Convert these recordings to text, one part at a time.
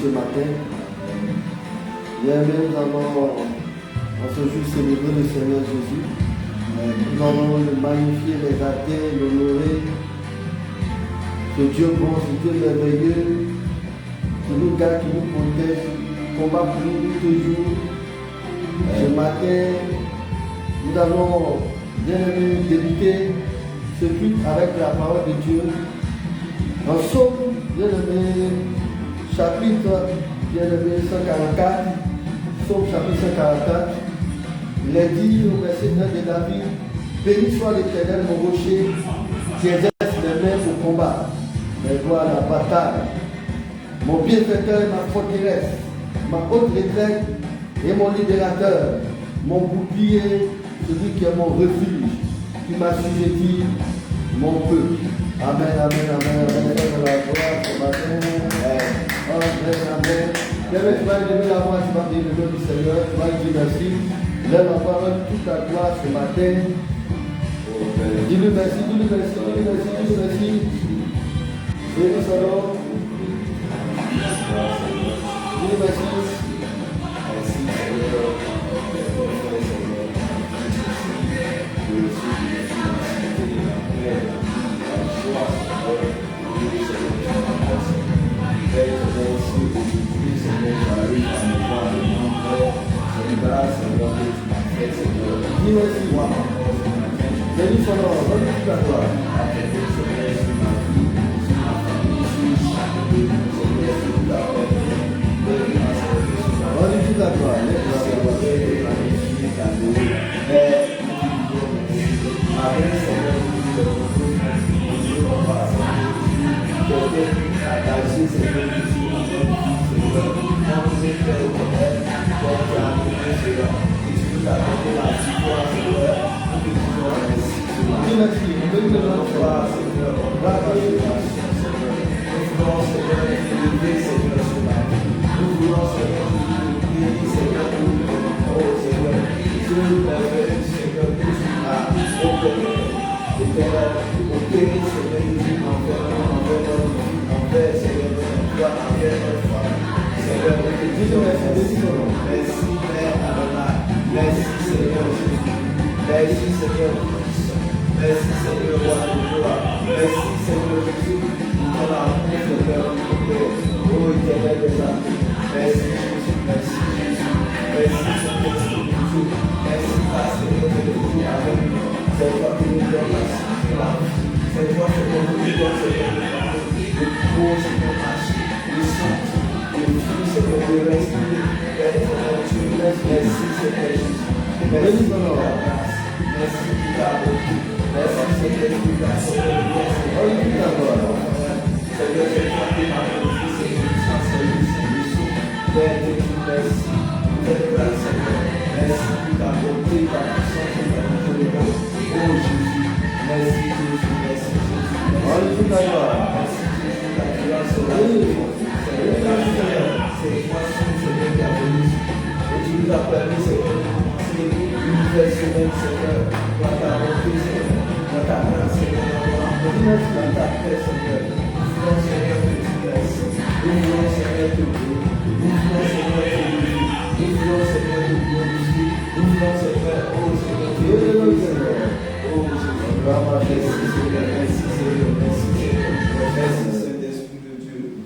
ce matin. Hier même, nous allons en ce jour célébrer le Seigneur Jésus. Nous allons le magnifier, l'exalter, l'honorer. Ce Dieu bon, ce Dieu merveilleux, qui nous garde, qui nous protège, qui combat pour nous toujours. Ce matin, nous allons bien débuter ce culte avec la parole de Dieu. En Psaume, bien aimé, chapitre bien aimé 144, Psaume chapitre 144, il est dit au verset 9 de David, béni soit l'Éternel mon rocher, qui exerce les mains au combat, les doigts à la bataille. Mon bienfaiteur, ma forteresse, ma haute retraite et mon libérateur, mon bouclier, celui qui est mon refuge, qui m'a sujeté mon peuple. Amen, amen, amen, amen. La gloire ce matin. Amen, amen. Bien, tu vas lever la voix, tu vas dire le nom du Seigneur, tu vas dire merci. Lève la parole, toute la gloire ce matin. Dis-lui merci, dis-lui merci, dis-lui merci, dis-lui merci. Béni son nom. Dis-lui merci. Béni son nom, donne toute la gloire. Donne toute la gloire.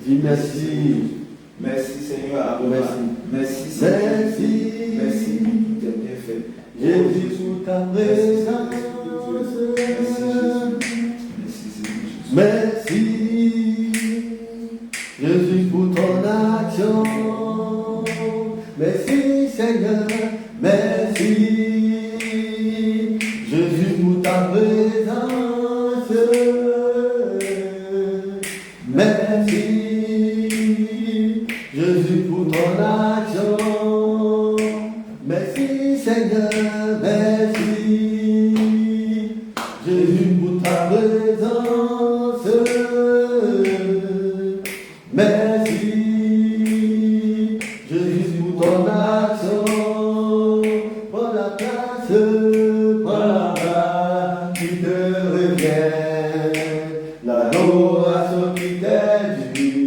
Dis merci. Merci Seigneur. Merci Seigneur. Merci pour tes bienfaits. Jésus pour ta présence. Merci. Jésus pour ton action. Merci Seigneur. Merci. Jésus pour ta présence. Merci. Jésus pour ton action. Merci Seigneur, merci. Jésus pour ta présence. Merci. Jésus pour ton action. Pour la place, pour la place qui te revient. L'adoration qui t'est due.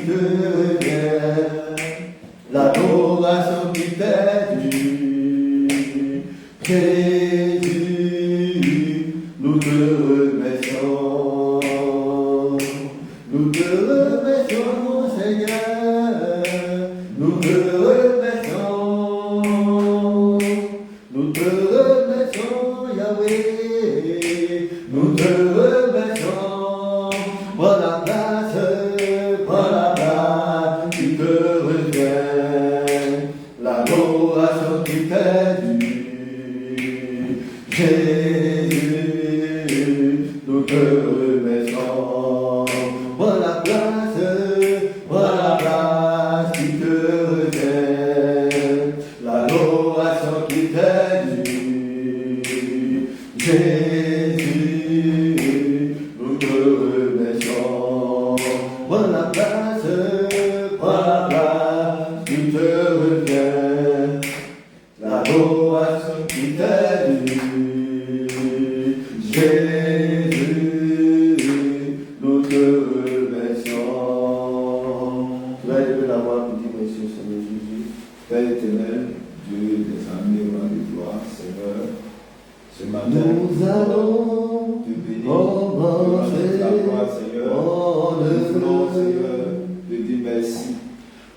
te revient, l'adoration qui t'est due. Jésus, nous te remercions. Nous te remercions, Seigneur. Nous te remercions. Nous te remercions, Yahweh. Nous te remercions pour la place qui te revient, l'adoration qui t'est due. Jésus, nous te remercions pour la place qui te revient, l'adoration qui t'est due. Jésus, nous te remercions pour la place qui te revient, l'adoration qui t'est due. Jésus, nous te remercions. Tu vas élever la voix pour dire merci au Seigneur Jésus. Père éternel, Dieu des armées, roi de gloire, Seigneur, ce matin, Nous allons te bénir, commencer te rendre la gloire, Seigneur. Nous voulons, Seigneur, te dire merci.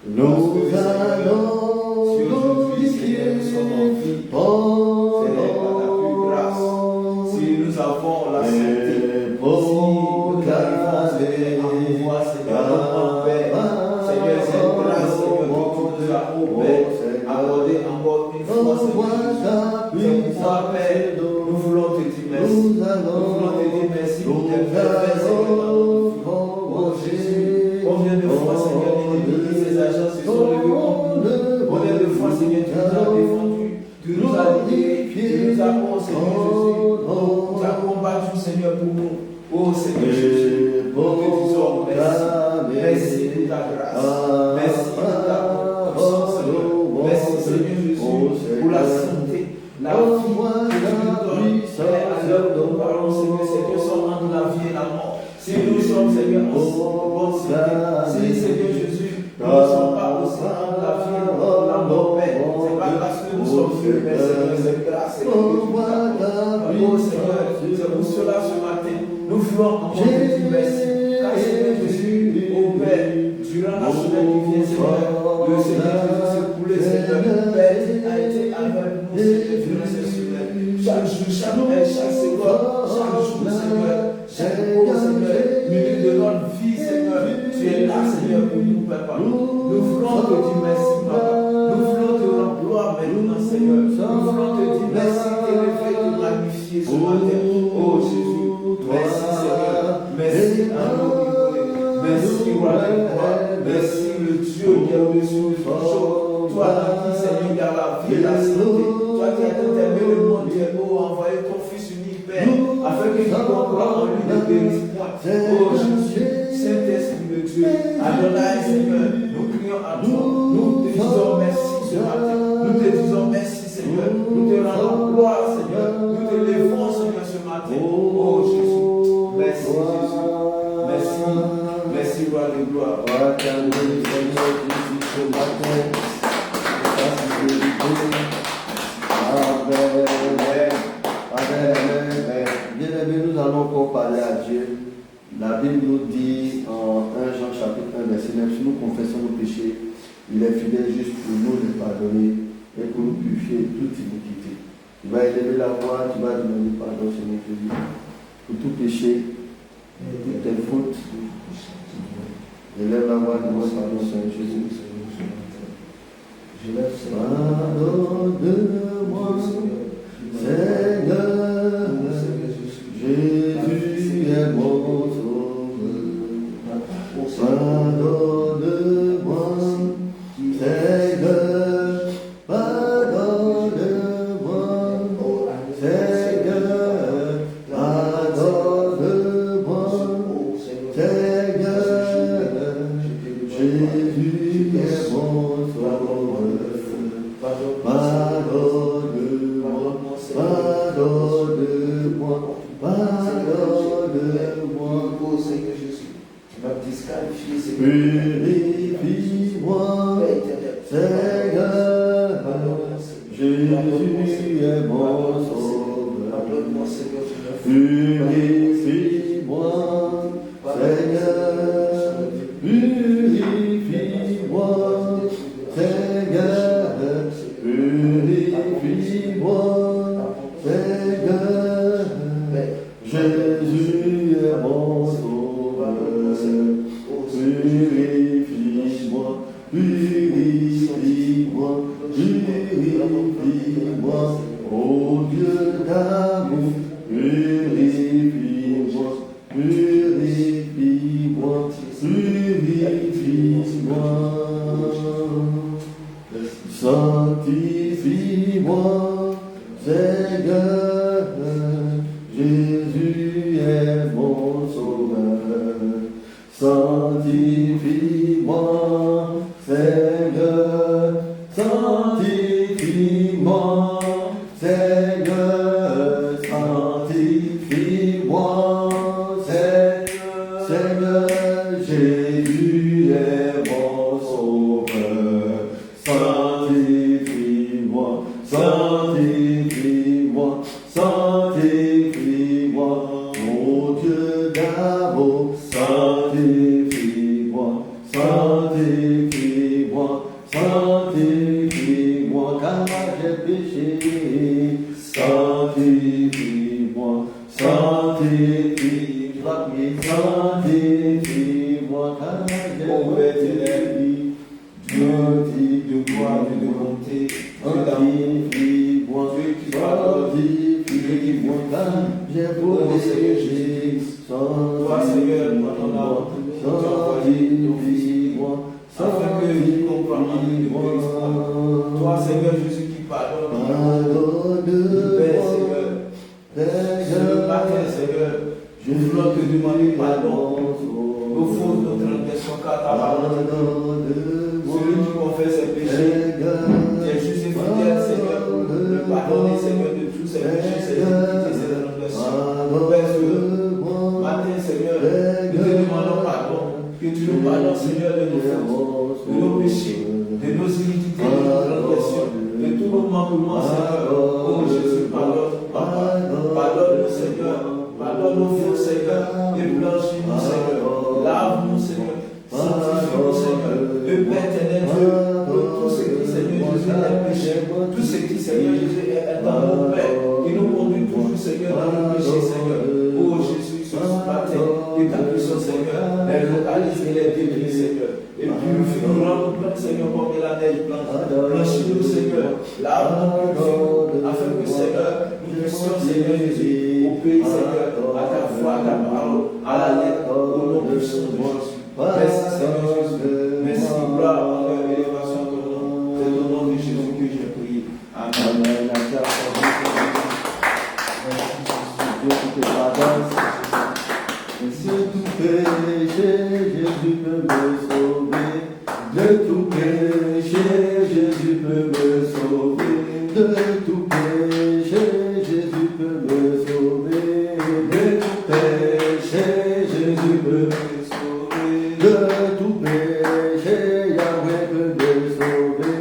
Nous Parce que, Seigneur, allons si aujourd'hui, Seigneur, nous sommes en vie, Seigneur, par ta plus grâce, si nous avons la santé, si nous arrivons, Seigneur, à pouvoir, Seigneur, en paix, Seigneur, cette grâce, Seigneur, que tu nous as, ô Père, accordé encore une fois, Seigneur, c'est pour ça, Père, nous voulons te dire merci. Nous voulons te dire merci pour tes bienfaits, Seigneur, dans notre vie. Oh Jésus, combien de fois, Seigneur, l'ennemi, ses agents se sont levés contre nous. Combien de fois, Seigneur, tu nous as défendus, tu nous as libérés, tu nous as, oh Seigneur Jésus, tu as combattu, Seigneur, pour nous. Oh Seigneur Jésus, nous te disons merci. Merci pour ta grâce. Merci pour ta puissance, Seigneur. Merci, Seigneur Jésus, pour la santé, la vie que tu nous donnes. À l'heure où nous parlons, Seigneur, c'est que sont entre la vie et la mort. Si nous sommes, Seigneur, en bonne santé, si, Seigneur Jésus, nous ne sommes pas aussi entre la vie et la mort, Père, c'est pas parce que nous sommes sûrs, mais Seigneur, c'est grâce et que tu nous as. Oh Seigneur, c'est pour cela ce matin, nous voulons encore te dire merci. Car Seigneur Jésus, oh Père, durant la semaine qui vient, Seigneur, le Seigneur Jésus s'est coulé, Seigneur, Père, a été avec nous, Seigneur, durant cette semaine. Chaque jour, chaque heure, chaque seconde, chaque jour, Seigneur, chaque minute de notre vie, Seigneur, tu es là, Seigneur, pour nous, Papa. Nous voulons te dire merci, Papa. Nous voulons te rendre gloire maintenant, Seigneur. Nous voulons te dire merci, t'élever, te magnifier ce matin. Oh Jésus, merci, Seigneur. Merci à nous. Merci, roi de gloire. Merci, le Dieu qui est au-dessus de tout chose. Toi qui, Seigneur, garde la vie et la santé. Toi qui as tant aimé le monde, tu es beau, envoyé ton Fils unique, Père, afin que quiconque croit en lui ne périsse point. Oh Jésus, Saint-Esprit de Dieu, Adonai, Seigneur, nous crions à toi. Nous te disons merci ce matin. Nous te disons merci, Seigneur. Nous te rendons gloire, Seigneur. Nous te lèvons, Seigneur, ce matin. Oh Jésus, merci Jésus. Merci. Merci, roi de gloire. Bien-aimés, nous allons encore parler à Dieu. La Bible nous dit en 1 Jean chapitre 1 verset 9, si nous confessons nos péchés, il est fidèle juste pour nous les pardonner et pour nous purifier de toute iniquité. Tu vas élever la voix, tu vas demander pardon, Seigneur Jésus, pour tout péché, pour tes fautes. Élève la voix, demande pardon, Seigneur Jésus. Pardonne-moi, Seigneur, Jésus est mon sauveur. Pardonne-moi, Seigneur, pardonne-moi, Seigneur, pardonne-moi, Seigneur, Jésus est mon sauveur. Pardonne-moi, pardonne-moi, pardonne-moi, oh Seigneur Jésus, tu m'as disqualifié, Seigneur. purifie. purifie-moi, purifie-moi, oh Dieu d'amour, purifie-moi, purifie-moi, purifie-moi, sanctifie-moi, Seigneur, Jésus est mon sauveur. Sanctifie-moi, Seigneur, sanctifie-moi, Seigneur, sanctifie-moi, Seigneur, Jésus est mon sauveur. Sanctifie-moi, sanctifie-moi, sanctifie-moi, mon Dieu d'amour, sanctifie-moi, sanctifie-moi, sanctifie-moi, car j'ai péché, sanctifie-moi, sanctifie-moi, sanctifie-moi, car j'ai péché, Dieu de gloire, Dieu de bonté, sanctifie-moi, sanctifie-moi, car j'ai péché, Toi, Seigneur, sanctifie-moi, afin que nous comprenions toi, Seigneur Jésus, qui pardonne, Père, Seigneur, ce matin, Seigneur, nous voulons te demander pardon, nos fautes, nos transgressions, car ta parole, celui qui confesse ses péchés, tu es juste et fidèle, Seigneur, pour le pardonner, Seigneur, de tous ses péchés, ses iniquités, ses transgressions. Père, ce matin, Seigneur, nous te demandons pardon, que tu nous pardonnes, Seigneur, de nos fautes, de nos péchés, de nos iniquités, de nos transgressions, de tous nos manquements, Seigneur. Oh Jésus, pardonne, pardonne-nous, Seigneur, pardonne nos fautes, Seigneur, et blanchis-nous, Seigneur, lave-nous, Seigneur, sanctifie-nous, Seigneur, le Père éternel Dieu, pour tout ce qui, Seigneur Jésus, est péché, tout ce qui, Seigneur Jésus, est dans nos pères, qui nous conduit toujours, Seigneur, dans le péché, Seigneur. Oh Jésus, ce matin, et ta puissance, Seigneur, les localise et les délivre, Seigneur. Et purifie-nous, rends-nous plein, Seigneur, comme la neige blanche. Blanchis-nous, Seigneur, lave-nous, purifie-nous, afin que, Seigneur, nous puissions, Seigneur Jésus, obéir, Seigneur, à ta foi, à ta parole, à la lettre, au nom puissant de Jésus. Merci, Seigneur Jésus. Merci, gloire, honneur et élévation à ton nom. C'est au nom de Jésus que j'ai prié. Amen. De tout péché, Jésus peut me sauver. De tout péché, Jésus peut me sauver. De tout péché, Jésus peut me sauver. De tout péché, Jésus peut me sauver. De tout péché, Yahweh peut me sauver.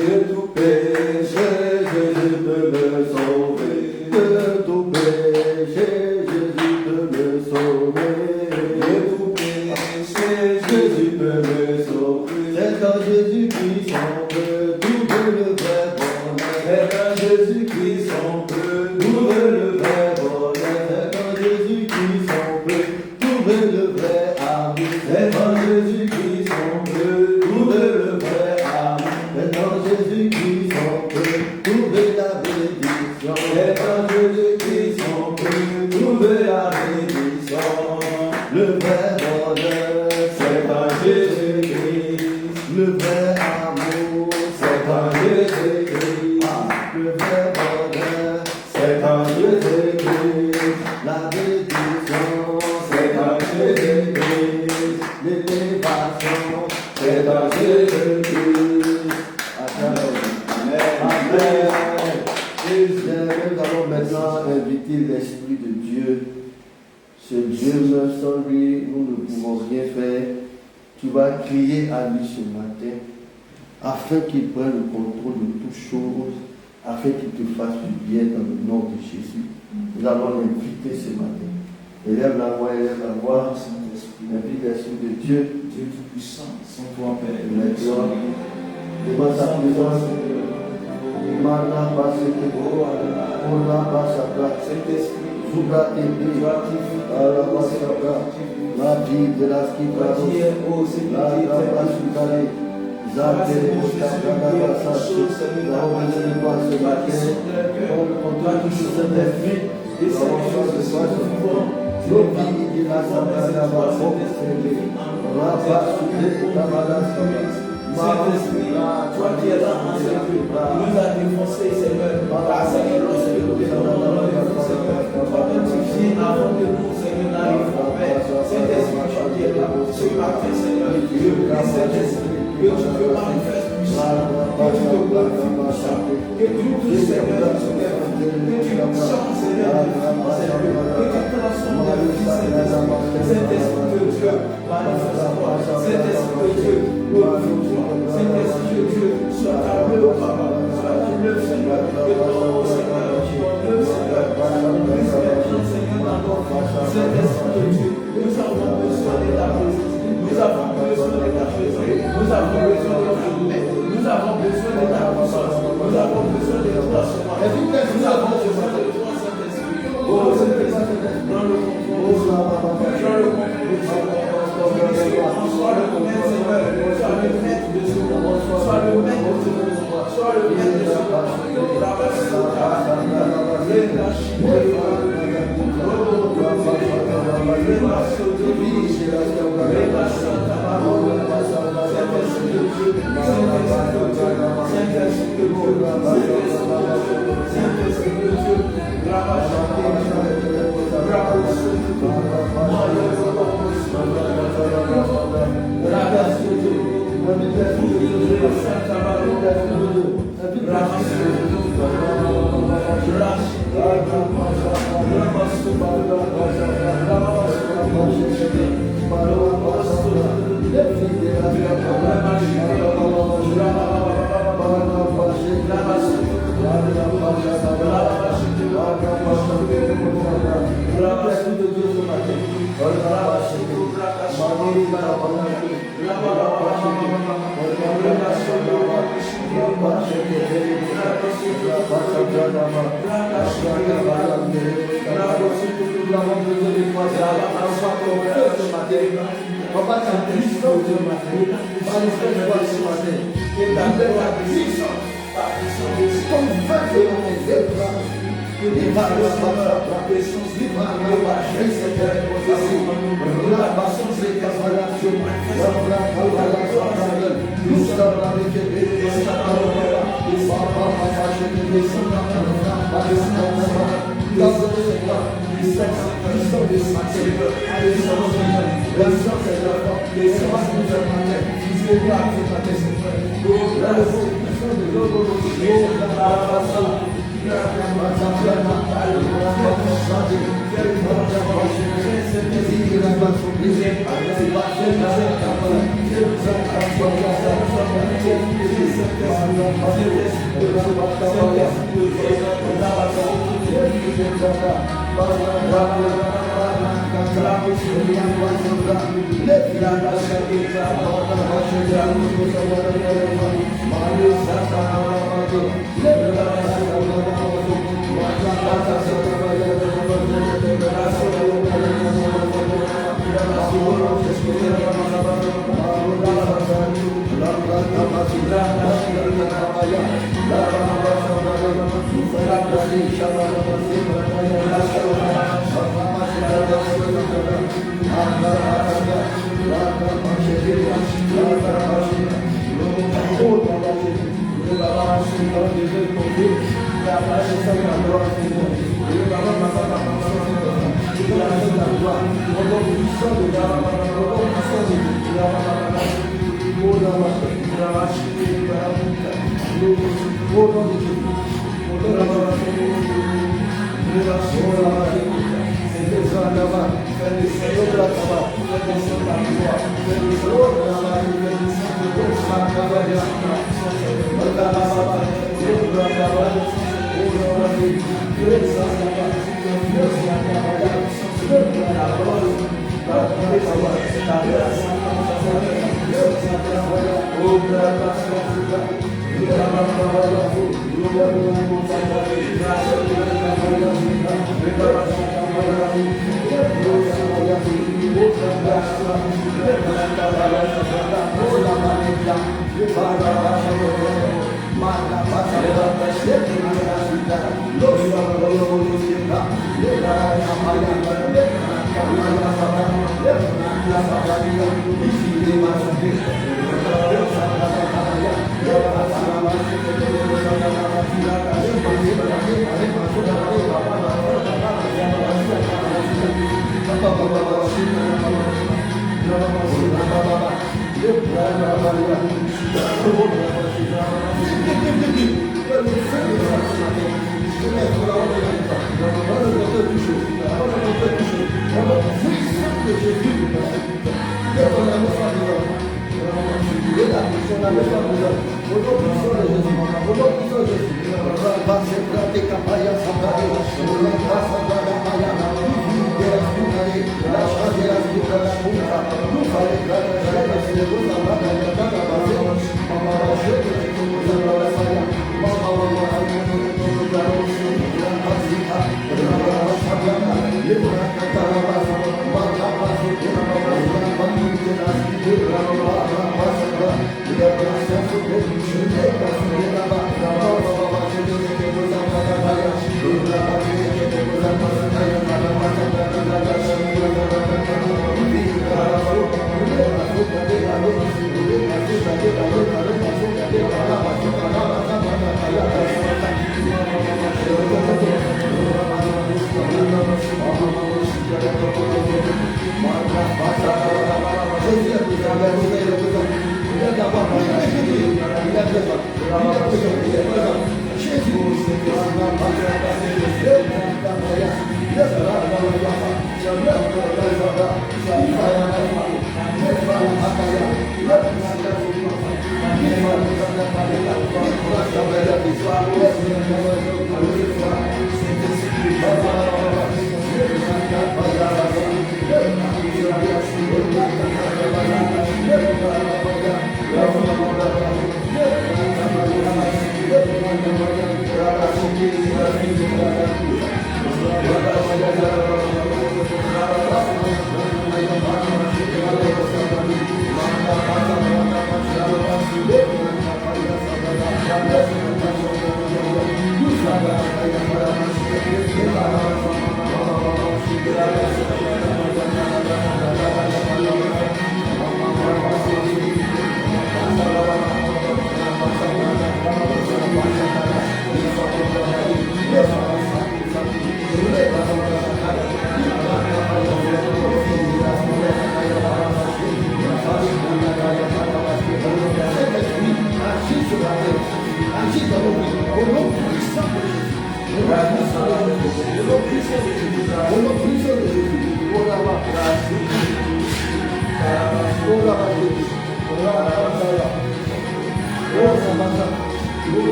De tout péché, Jésus peut me sauver. De tout péché, Jésus peut me sauver. De tout péché, Jésus peut me sauver. C'est en Jésus-Christ on peut trouver le vrai bonheur. C'est en Jésus-Christ on peut trouver le vrai bonheur. C'est en Jésus-Christ on peut trouver le vrai amour. C'est en Jésus-Christ on peut trouver le vrai amour. C'est en Jésus-Christ on peut trouver la bénédiction. C'est en Jésus-Christ on peut trouver la bénédiction. Le vrai bonheur, c'est en Jésus-Christ. Le vrai amour, c'est en Jésus-Christ. Le vrai bonheur, c'est en Jésus-Christ. La bénédiction, c'est en Jésus-Christ. L'élévation, c'est en Jésus-Christ. Amen. Amen. Et nous allons maintenant inviter l'Esprit de Dieu. Ce Dieu même, sans lui, nous ne pouvons rien faire. Tu vas crier à lui ce matin, afin qu'il prenne le contrôle de toutes choses, afin qu'il te fasse du bien dans le nom de Jésus. Nous allons l'inviter ce matin. Élève la voix, invite l'Esprit de Dieu. Dieu tout-puissant, sans toi, Père. Demande sa présence. Demande la passe de Dieu. On n'a pas sa place. Saint-Esprit, Soubra Tébé. La passe la vie de la toi qui es ô la sécurité, Saint-Esprit, toi qui es là, Seigneur, nous a défoncé, Seigneur, Seigneur, lorsque nous venons dans le Seigneur, toi-même tu viens avant que nous, Seigneur, n'arrivons, Père. Saint-Esprit, toi qui es là, ce matin, Seigneur, je prie, Saint-Esprit, que tu te manifestes puissamment, que tu te glorifies puissamment, que tu touches, Seigneur, sur tes vies, que tu changes, Seigneur, que tu transformes tes vies, Saint-Esprit, Saint-Esprit de Dieu, manifeste-toi, Saint-Esprit de Dieu, glorifie-toi, Saint-Esprit de Dieu, sois ta bleu, Papa, sois ta bleu, Seigneur, que ton Seigneur, ton bleu, Seigneur, puisse maintenant, Seigneur, dans nos vies, Saint-Esprit de Dieu, nous avons besoin de ta présence. Nous avons besoin de ta présence, nous avons besoin de ta paix, nous avons besoin de ta puissance, nous avons besoin de toi, Seigneur. Nous avons besoin de toi, Saint-Esprit. Oh, Saint-Esprit, prends le contrôle, prends le contrôle, sois le maître, Seigneur, sois le maître de ce monde, sois le maître de ce monde, sois le maître de ce monde. La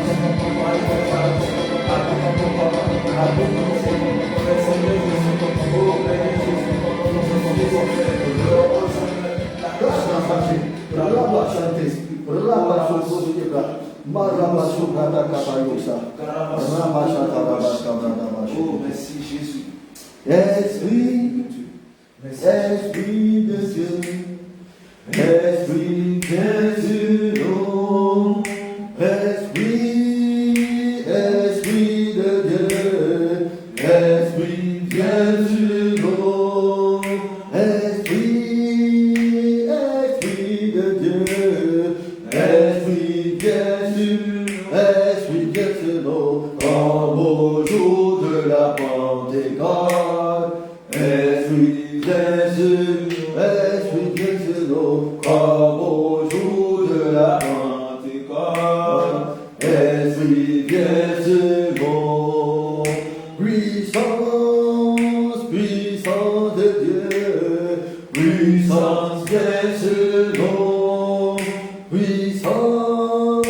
Thank you. Oh, merci Jésus. Esprit, Esprit de Dieu, Esprit, viens sur nous. Esprit, Esprit de Dieu, Esprit, viens sur nous. Esprit, Esprit de Dieu, Esprit, viens sur nous. Comme au jour de la Pentecôte, Esprit, viens sur nous. Comme au jour de la Pentecôte, Esprit, viens sur nous. Puissance, puissance de Dieu, puissance, viens sur nous. Puissance,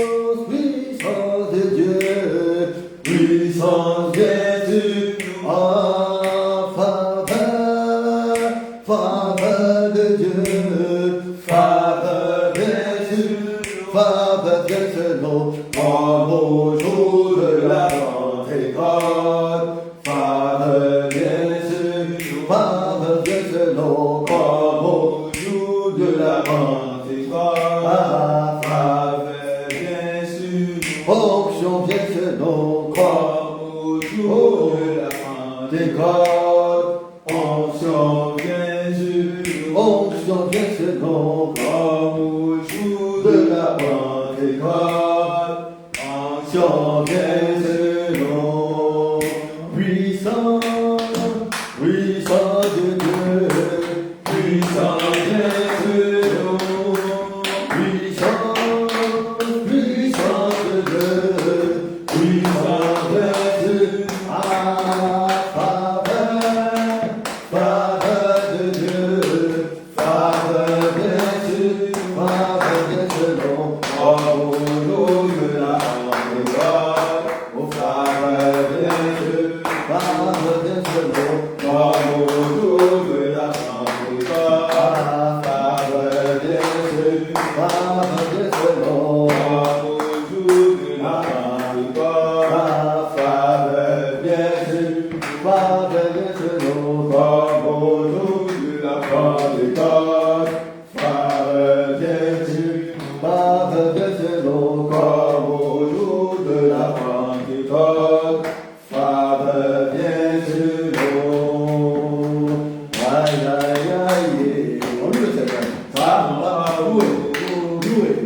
puissance de Dieu, puissance, viens sur nous. En faveur, faveur de Dieu, faveur, viens sur nous. Faveur, viens sur nous. Comme au jour de la Pentecôte, faveur, viens sur nous. Faveur, viens sur nous. Comme au jour de la Pentecôte, faveur, viens sur nous. Onction, viens sur nous. Comme au jour de la Pentecôte, onction, viens sur nous. Onction, viens sur nous. Comme au jour de la Pentecôte, onction, viens sur nous. Puissant, puissant de Dieu, puissant, viens sur nous. Puissant, puissant de Dieu, puissant, viens sur nous. Faveur, faveur de Dieu, faveur, viens sur nous. Oh, au jour de la Pentecôte, oh, faveur, viens sur nous. Faveur, viens sur nous. Oh, au jour de la Pentecôte, faveur, viens sur nous. Faveur, viens sur nous. Oh, au jour de la Pentecôte, faveur, viens sur nous. Faveur, viens sur nous. Comme au jour de la Pentecôte, faveur, viens sur nous. Faveur, viens sur nous. Comme au jour de la Pentecôte, faveur, viens sur nous. Aïe, aïe, aïe. On lui le sait pas. Ça, on va louer.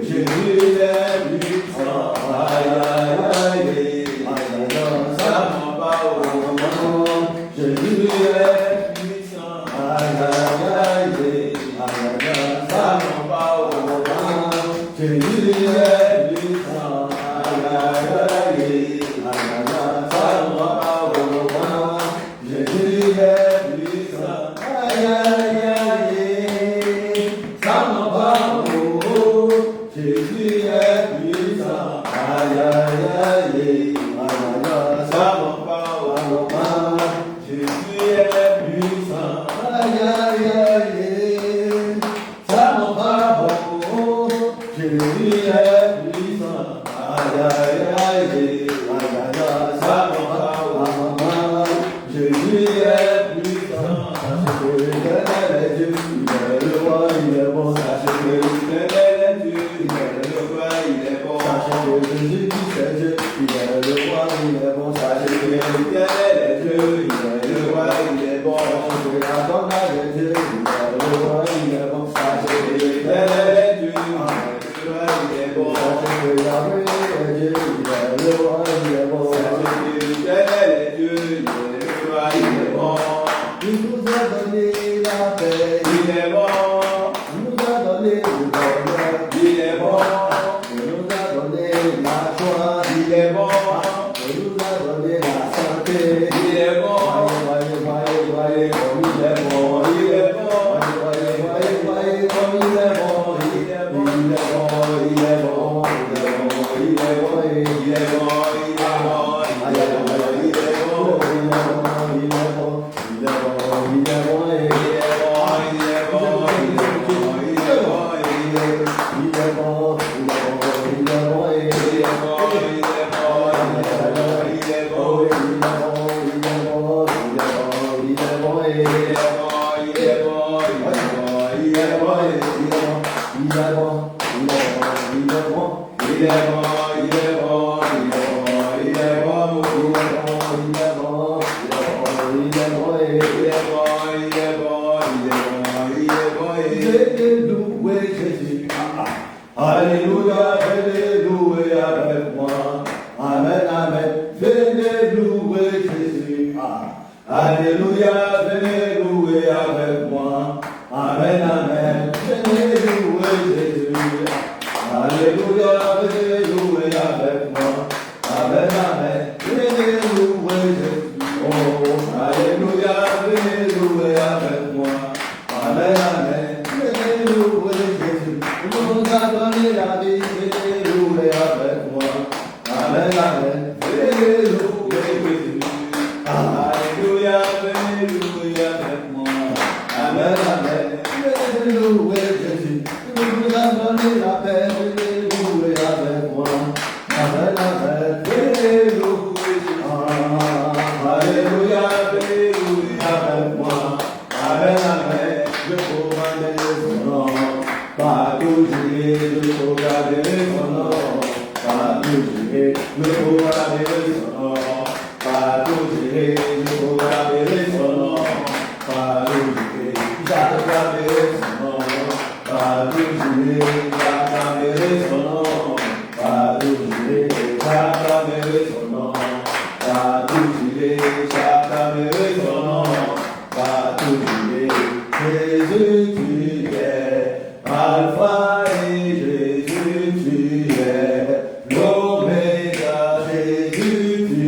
Jésus est puissant. Aïe, aïe, aïe. Aïe, aïe, ça, on va Jésus est puissant. Aïe, aïe, aïe. Aïe, aïe, ça, on va Jésus est puissant. Aïe, aïe, aïe. Aïe, aïe, ça, on va Jésus est puissant. Aïe, aïe, aïe. Ça, on va Jésus est puissant. Aïe, aïe, aïe. Aïe, aïe, ça, on va Jésus est puissant. Aïe, aïe, aïe. Ça, on va Jésus est puissant. Aïe, aïe, aïe. Aïe, aïe, ça, on va Jésus est puissant. Sachez que l'Éternel est Dieu. Il est le roi, il est bon. Sachez que l'Éternel est Dieu. Il est le roi, il est bon. Sachez que Jésus-Christ est Dieu. Il est le roi, il est bon. Sachez que l'Éternel est Dieu. Il est le roi, il est bon. Sachez que l'Adonai est Dieu. Il est le roi, il est bon. Sachez que l'Éternel est Dieu. Il est le roi, il est bon. Sachez que Yahweh est Dieu. Il est le roi, il est bon. Sachez que l'Éternel est Dieu. Il est le roi, il est bon. Il nous a donné la paix. Il est bon. Il nous a donné le bonheur. Il est bon. Il nous a donné la joie. Il est bon. Il nous a donné la santé. Il est bon. Voyez, voyez, voyez, comme il est bon. Il est bon. Voyez, voyez, voyez, comme il est bon. Il est bon. Il est bon. Il est bon. Il est bon. Il est bon. Il est bon. Il est bon. Il est bon. Il est bon. Il est bon. Il est bon. Il est bon. Amen, amen. Oh, alléluia, alléluia avec moi. Amen, amen. Il nous a donné la vie, alléluia avec moi. Amen, amen. Alléluia, alléluia avec moi. Amen, amen. Alléluia, Jésus. Il nous a donné la paix, alléluia avec moi. Amen, amen. Alléluia, alléluia avec moi. Amen, amen. Je proclamerai son nom. Partout j'irai, je proclamerai son nom. Partout j'irai, je proclamerai son nom. Partout j'irai, je proclamerai son nom. Partout j'irai, j'acclamerai son nom. Partout j'irai, j'acclamerai son nom. Partout j'irai, j'acclamerai son nom. Partout j'irai, j'acclamerai son nom. Partout j'irai, Jésus tu es, Alpha et Jésus tu es, l'Oméga Jésus tu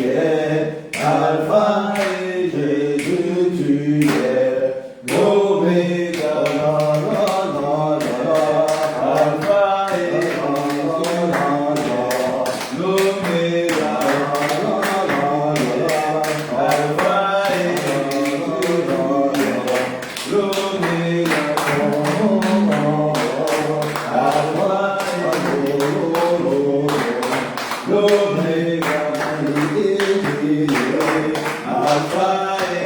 es, Alpha et Jésus tu es, l'Oméga, Alpha et Jésus, l'Oméga, Alpha et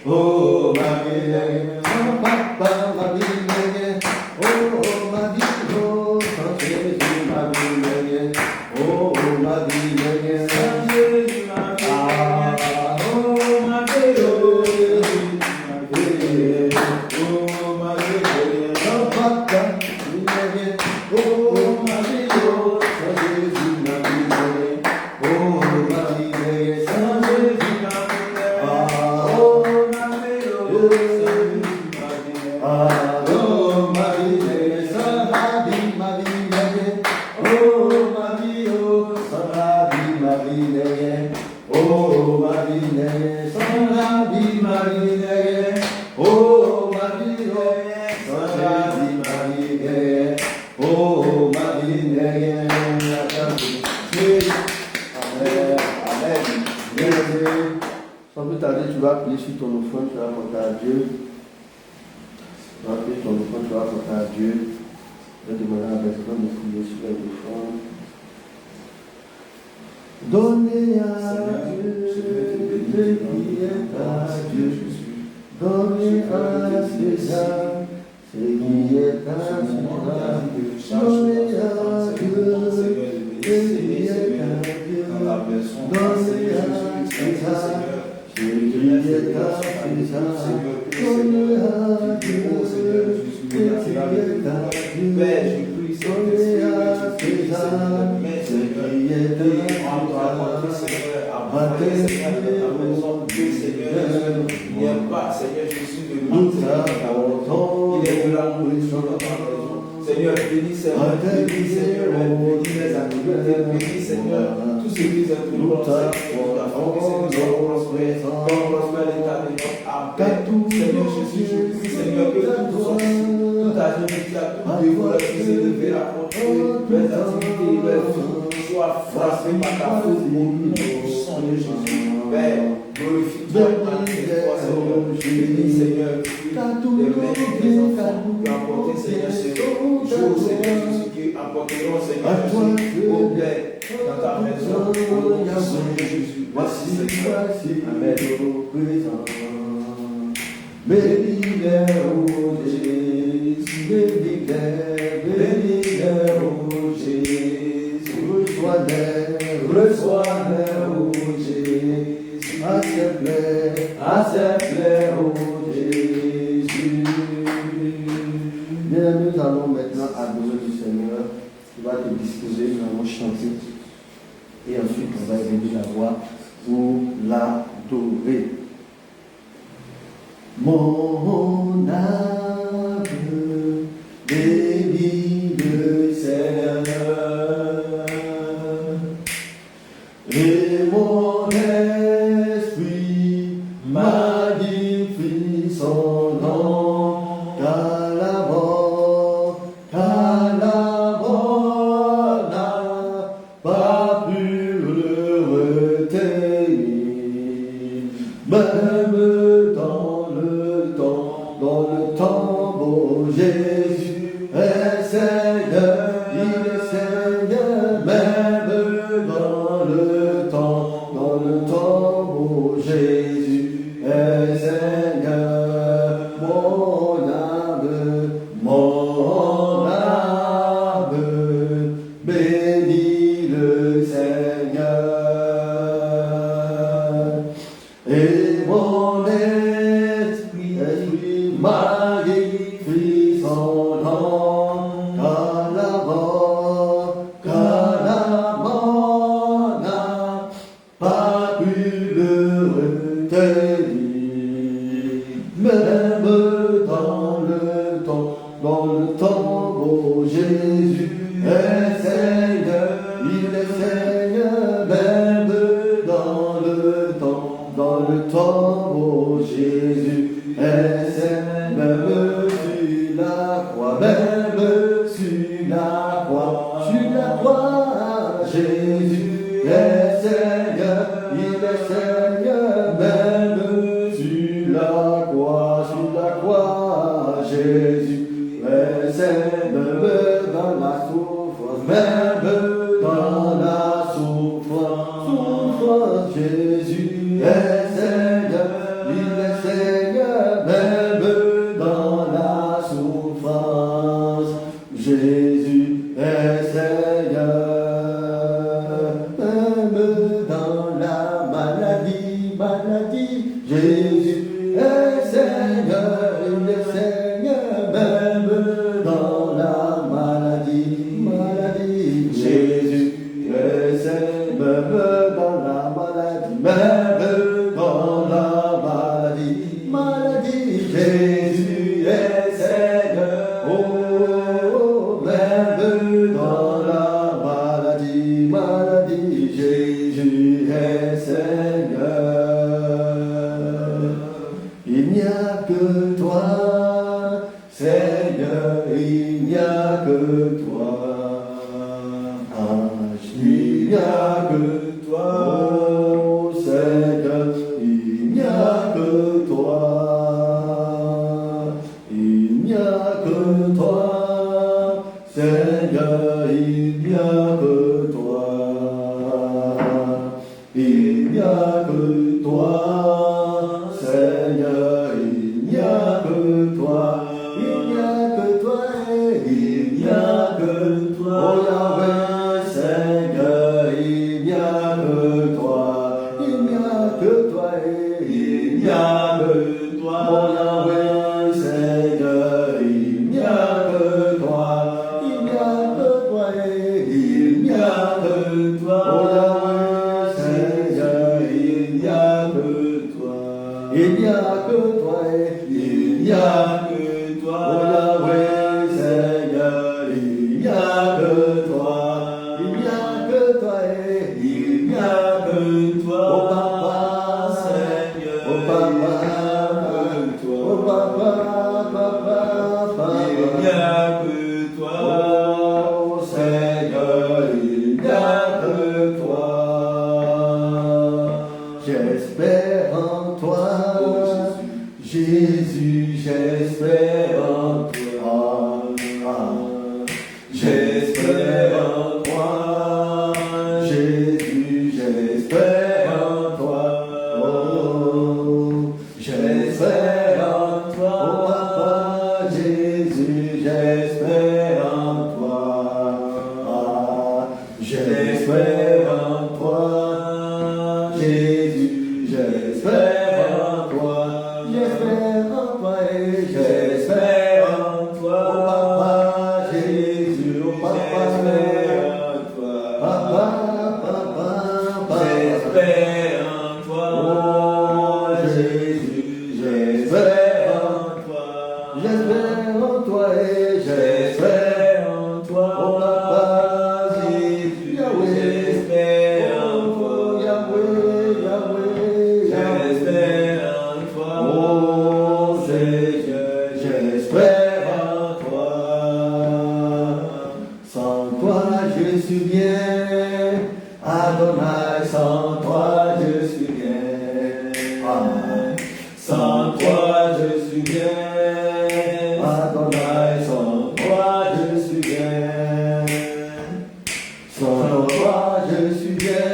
Oh Oh, ma vie, sans papa, ma vie n'est oh, ma vie, oh, sans Jésus, ma vie n'est oh, ma vie n'est sans Jésus, ma vie, oh, ma vie, oh, oh, ma vie, sans papa, ma vie n'est oh, ma vie, oh, sans Jésus, ma vie n'est oh, ma vie n'est sans Jésus, ma vie, oh, ma vie, oh, oh, ma vie n'est sans la vie, ma vie n'est oh, ma vie, oh, sans la vie, ma vie n'est oh, ma vie n'est sans la vie, ma vie n'est oh, ma vie, oh, sans la vie, ma vie n'est oh, ma vie n'est Amen, amen. Sans plus tarder, tu vas appuyer sur ton offrande, tu vas apporter à Dieu. Tu vas appuyer ton offrande, tu vas apporter à Dieu. Je vais demander à personne de prier sur l'offrande. Donnez à Dieu ce qui est à Dieu. Donnez à César ce qui est à César. Donnez à Dieu ce qui est à Dieu. Donnez à César ce qui est à César. Donnez à Dieu ce qui est à Dieu. Donnez à César ce qui est à Dieu. Nous t'apportons, il est de l'amour et de la Seigneur, bénis Seigneur, bénis Seigneur, bénis les activités, bénis Seigneur, tout ce qui est pour ta prospère l'état de notre âme. Seigneur Jésus, je prie Seigneur que tout soit toute agilité, tout dévouement qui s'est levé à contre les activités, les feux, soient frappés par ta faute au nom puissant de Jésus. Père, glorifie-toi, magnifique-toi Seigneur, bénis Seigneur, les mères des enfants, qui ont apporté Seigneur, jour, Seigneur Jésus, qui apporteront, Seigneur Jésus, au bled dans ta maison, au nom de Jésus. Voici, Seigneur. Amen. Bénis-les, ô Jésus, bénis-les, ô Jésus, reçois-les, ô Jésus, accepte-les, ô Jésus. Bien, nous allons maintenant adorer le Seigneur. Tu vas te disposer, nous allons chanter. Et ensuite, on va élever la voix pour l'adorer. Mon âme bénit le Seigneur et mon esprit magnifie son nom. Qu'Alabon n'a pas pu le retenir, même dans le temps, Jésus est Seigneur, il est Seigneur, même dans le temps, Jésus est Seigneur. Mon âme bénit le Seigneur et mon esprit magnifie son nom. Qu'Alabon n'a pas pu le retenir, même dans le temps, Jésus est Seigneur, il est Seigneur, même dans le temps, Jésus est Seigneur, même sur la croix, Jésus est Seigneur, il est Seigneur, même sur la croix, Jésus est Seigneur, même dans la souffrance, Jésus est Seigneur, il est Seigneur, il est Seigneur, même dans la maladie, maladie. Jésus est Seigneur, même dans la maladie, même dans la maladie, maladie. Jésus est Seigneur, oh, même dans la maladie, maladie. Jésus est Seigneur. Il n'y a que toi, Seigneur, il n'y a que toi. Il n'y a que toi, oh Seigneur, il n'y a que toi. Il n'y a que toi, Seigneur, il n'y a que toi. Il n'y a que toi, Seigneur, il n'y a que toi. Il n'y a que toi, il n'y a que toi. Oh Yahweh, Seigneur, il n'y a que toi. Il n'y a que toi, il n'y a que toi. Oh Yahweh, Seigneur, il n'y a que toi. Il n'y a que toi, il n'y a que toi. Oh Yahweh, Seigneur, il n'y a que toi. Il n'y a que toi, il n'y a que toi. Oh Yahweh, Seigneur, il n'y a que toi. Il n'y a que toi, il n'y a que toi. Oh Papa, Seigneur, oh Papa, que toi. Oh Papa, Papa, il n'y a que toi. Oh Seigneur, il n'y a que toi. J'espère en toi, Jésus, j'espère en toi. J'espère en toi, Jésus, j'espère en toi. Oh, j'espère en toi, oh Papa, Jésus, j'espère en toi. J'espère en toi, Jésus, j'espère en toi. J'espère en toi et j'espère en toi. Oh Papa, Jésus, oh Papa, j'espère en toi. Papa, Papa, j'espère en toi. Oh Jésus, j'espère en toi. J'espère en toi et j'espère en toi. Oh Papa, Jésus, j'espère en toi. Yahweh, Yahweh, j'espère en toi. Oh Seigneur, j'espère en toi. Sans toi, je suis bien. Adonai, sans toi, je suis bien. Sans toi, je suis bien. Adonai, sans toi, je suis bien. Sans toi, je suis bien.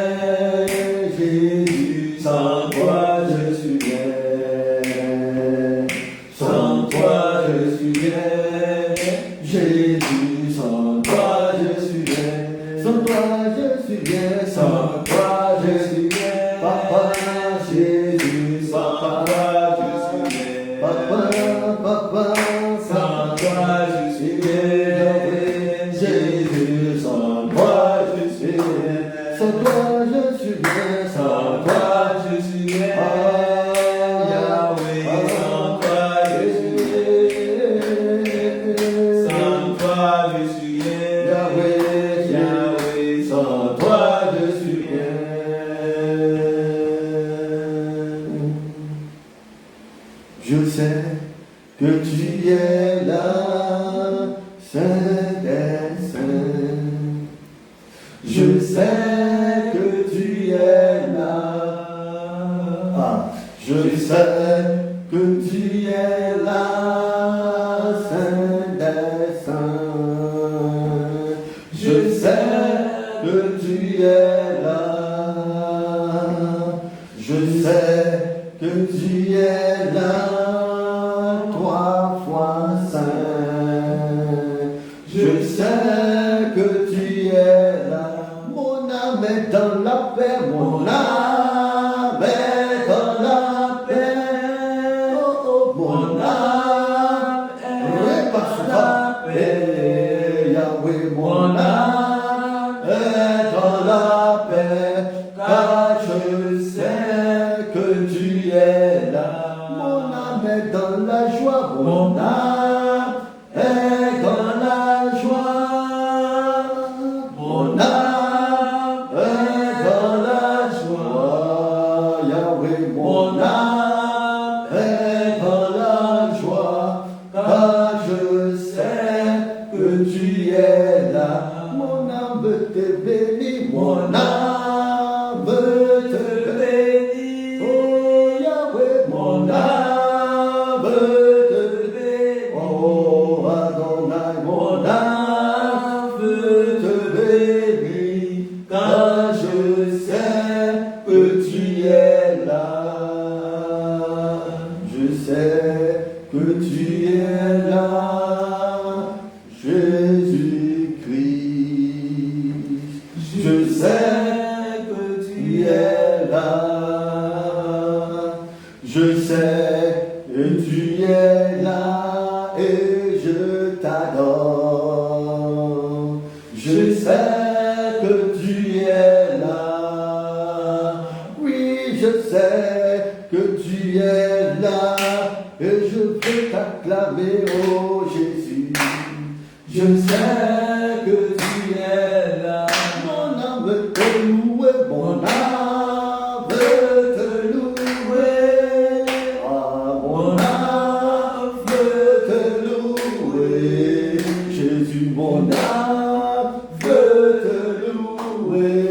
Jésus, sans toi, je suis bien. Sans toi, je suis bien. Jésus, sans toi, je suis bien. Sans toi, je suis bien. Sans toi, je suis bien. Papa, Jésus, sans toi, je suis bien. Papa, Papa, sans toi, je suis bien. Jésus, sans toi, je suis bien. Sans toi, je suis bien. Sans toi, je suis bien. Yahweh, sans toi, je suis bien. Sans toi, je suis bien. Yahweh, Yahweh, sans toi, je suis bien. Je sais que tu es là, Saint des Saints. Je sais que tu es là. Je sais que tu es là, Saint des Saints. Je sais que tu es là. Je sais que tu es là, 3 fois saint. Je sais que tu es là. Mon âme est dans la paix, mon âme est dans la paix. Oh, oh, mon âme mon âme est dans la paix, car je sais que tu es là. Mon âme est dans la joie, mon âme est dans la joie. Mon âme est dans la joie. Yahweh, mon âme est dans la joie, car je sais que tu es là. Mon âme veut te bénir, mon âme veut te bénir. Oh Yahweh, mon âme veut te bénir. Oh Adonai, mon âme veut te bénir, car je sais que tu es là. Je sais que tu es là, Jésus-Christ. Je sais que tu es là. Je sais que tu es là et je t'adore. Je sais que tu es là. Oui, je sais que tu es là et je peux t'acclamer, oh Jésus. Je sais que tu es là. Mon âme veut te louer, mon âme veut te louer. Ah, mon âme veut te louer. Jésus, mon âme veut te louer,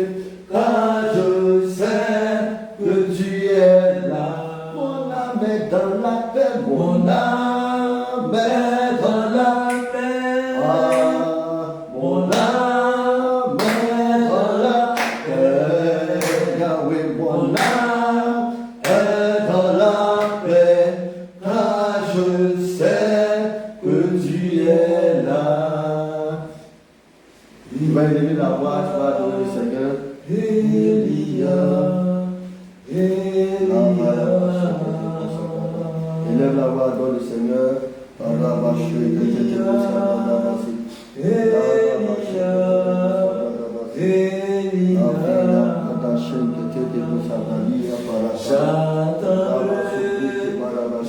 car je sais que tu es là. Mon âme est dans la paix, mon âme est dans la paix. Ah, mon âme est dans la paix. Yahweh, mon âme est dans la paix, car je sais que tu es là. Il va élever la voix, tu vas adorer le Seigneur. Elia, élève la voix, adore le Seigneur.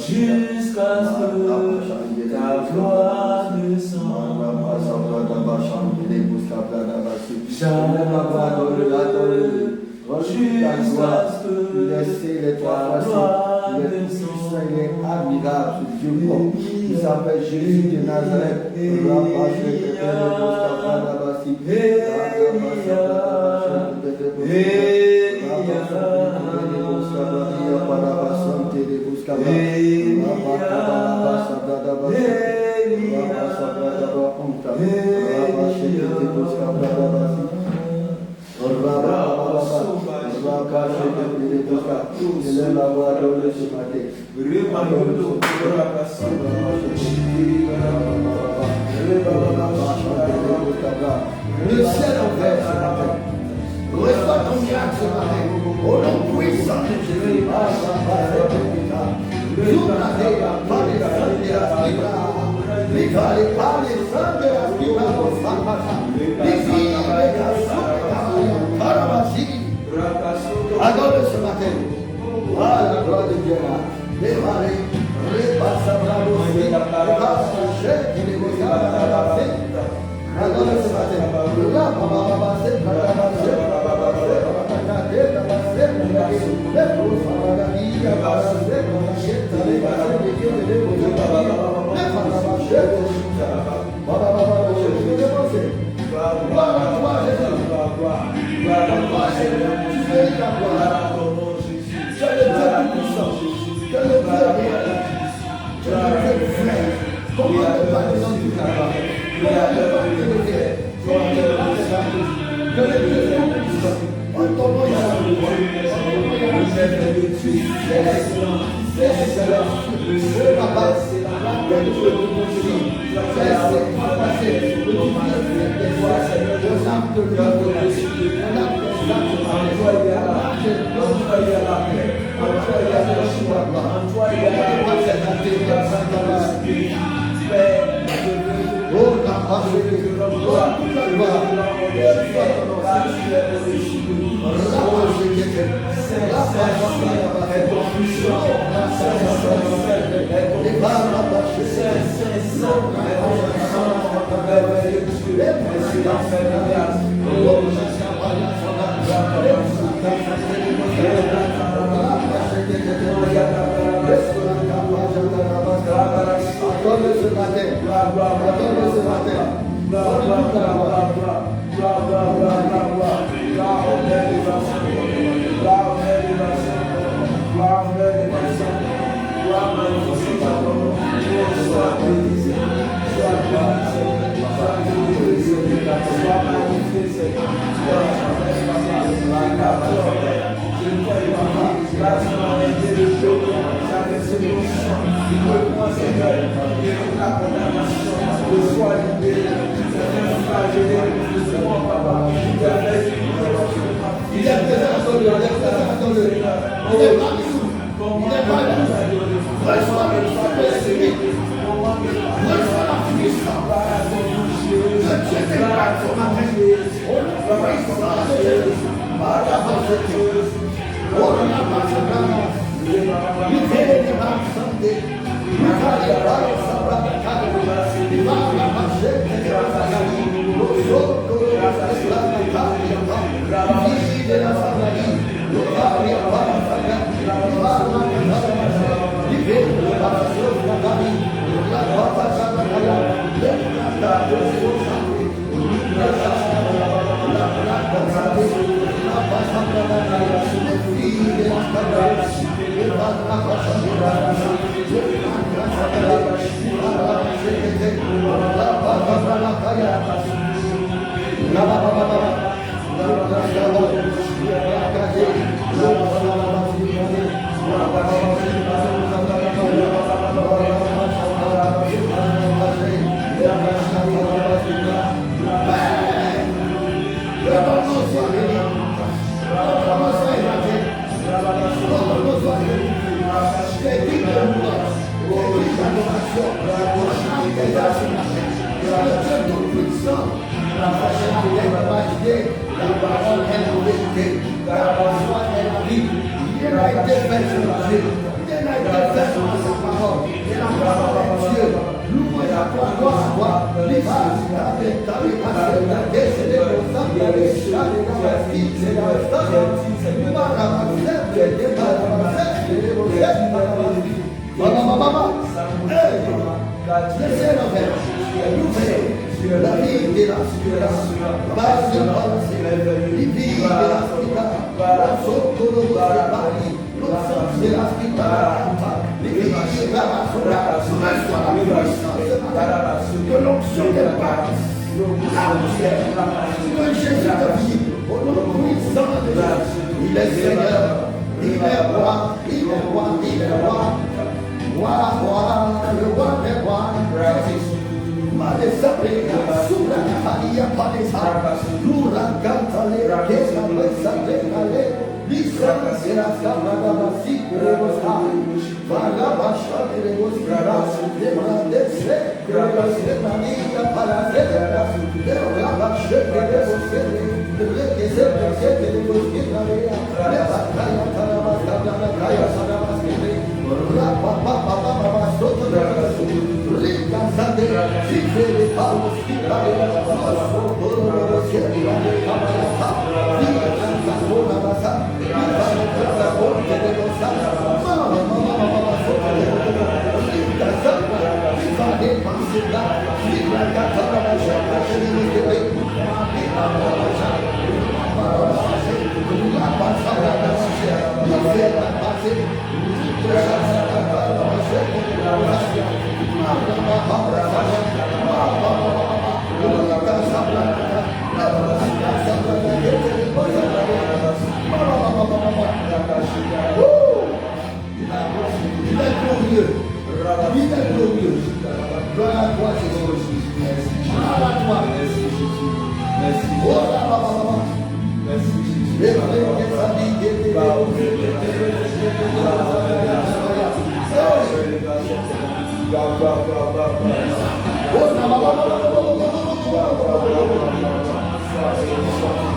Jusqu'à ce que ta gloire descende. Jusqu'à ce que ta gloire descende. Il est admirable, ce Dieu bon. Il s'appelle Jésus de Nazareth. Le ciel ouvert ce matin. Reçois ton miracle ce matin. Au nom puissant de Jésus. Adore ce matin. Ah, la gloire de Dieu là. Démarrer. Adore ce matin. Oh,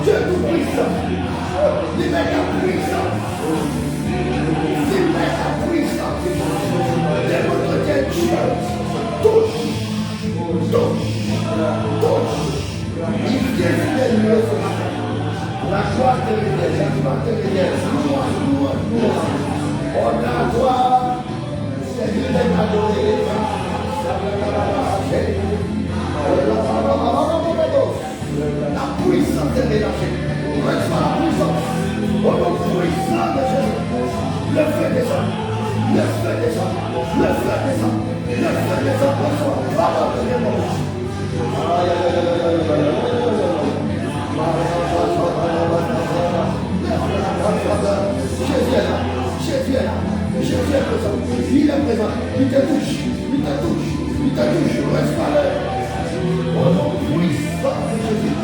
Dieu puissance. Libère ta puissance. Libère ta puissance. Démontre tes Dieu. Touche. Touche. Touche. Il vient de nous ce matin. La gloire te révèle. La gloire te révèle. Louange, louange, louange. On a gloire. C'est Dieu d'être adoré. La puissance est relâchée. Reçois la puissance. Au nom puissant de Jésus. Le feu descend. Le feu descend. Le feu descend. Le feu descend. Reçois. Parole de Dieu. Jésus est là. Jésus est là. Jésus est présent. Il est présent. Il te touche. Il te touche. Il te touche. Reçois-le. Au nom puissant de Jésus.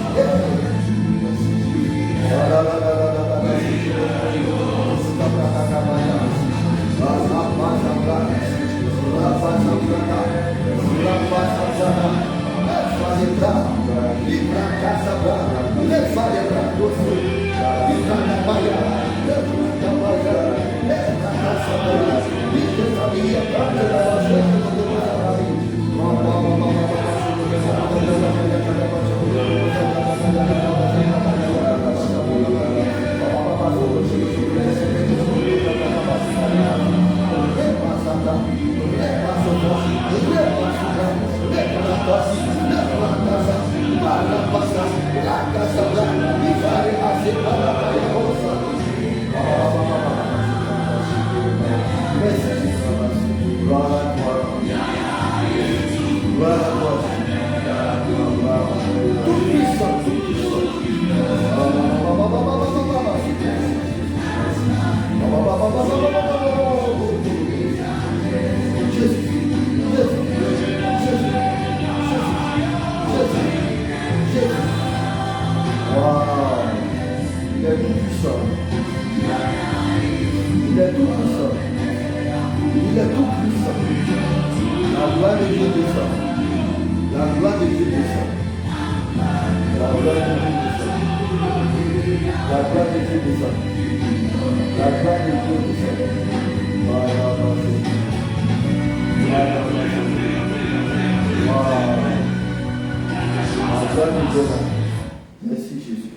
Merci Jésus.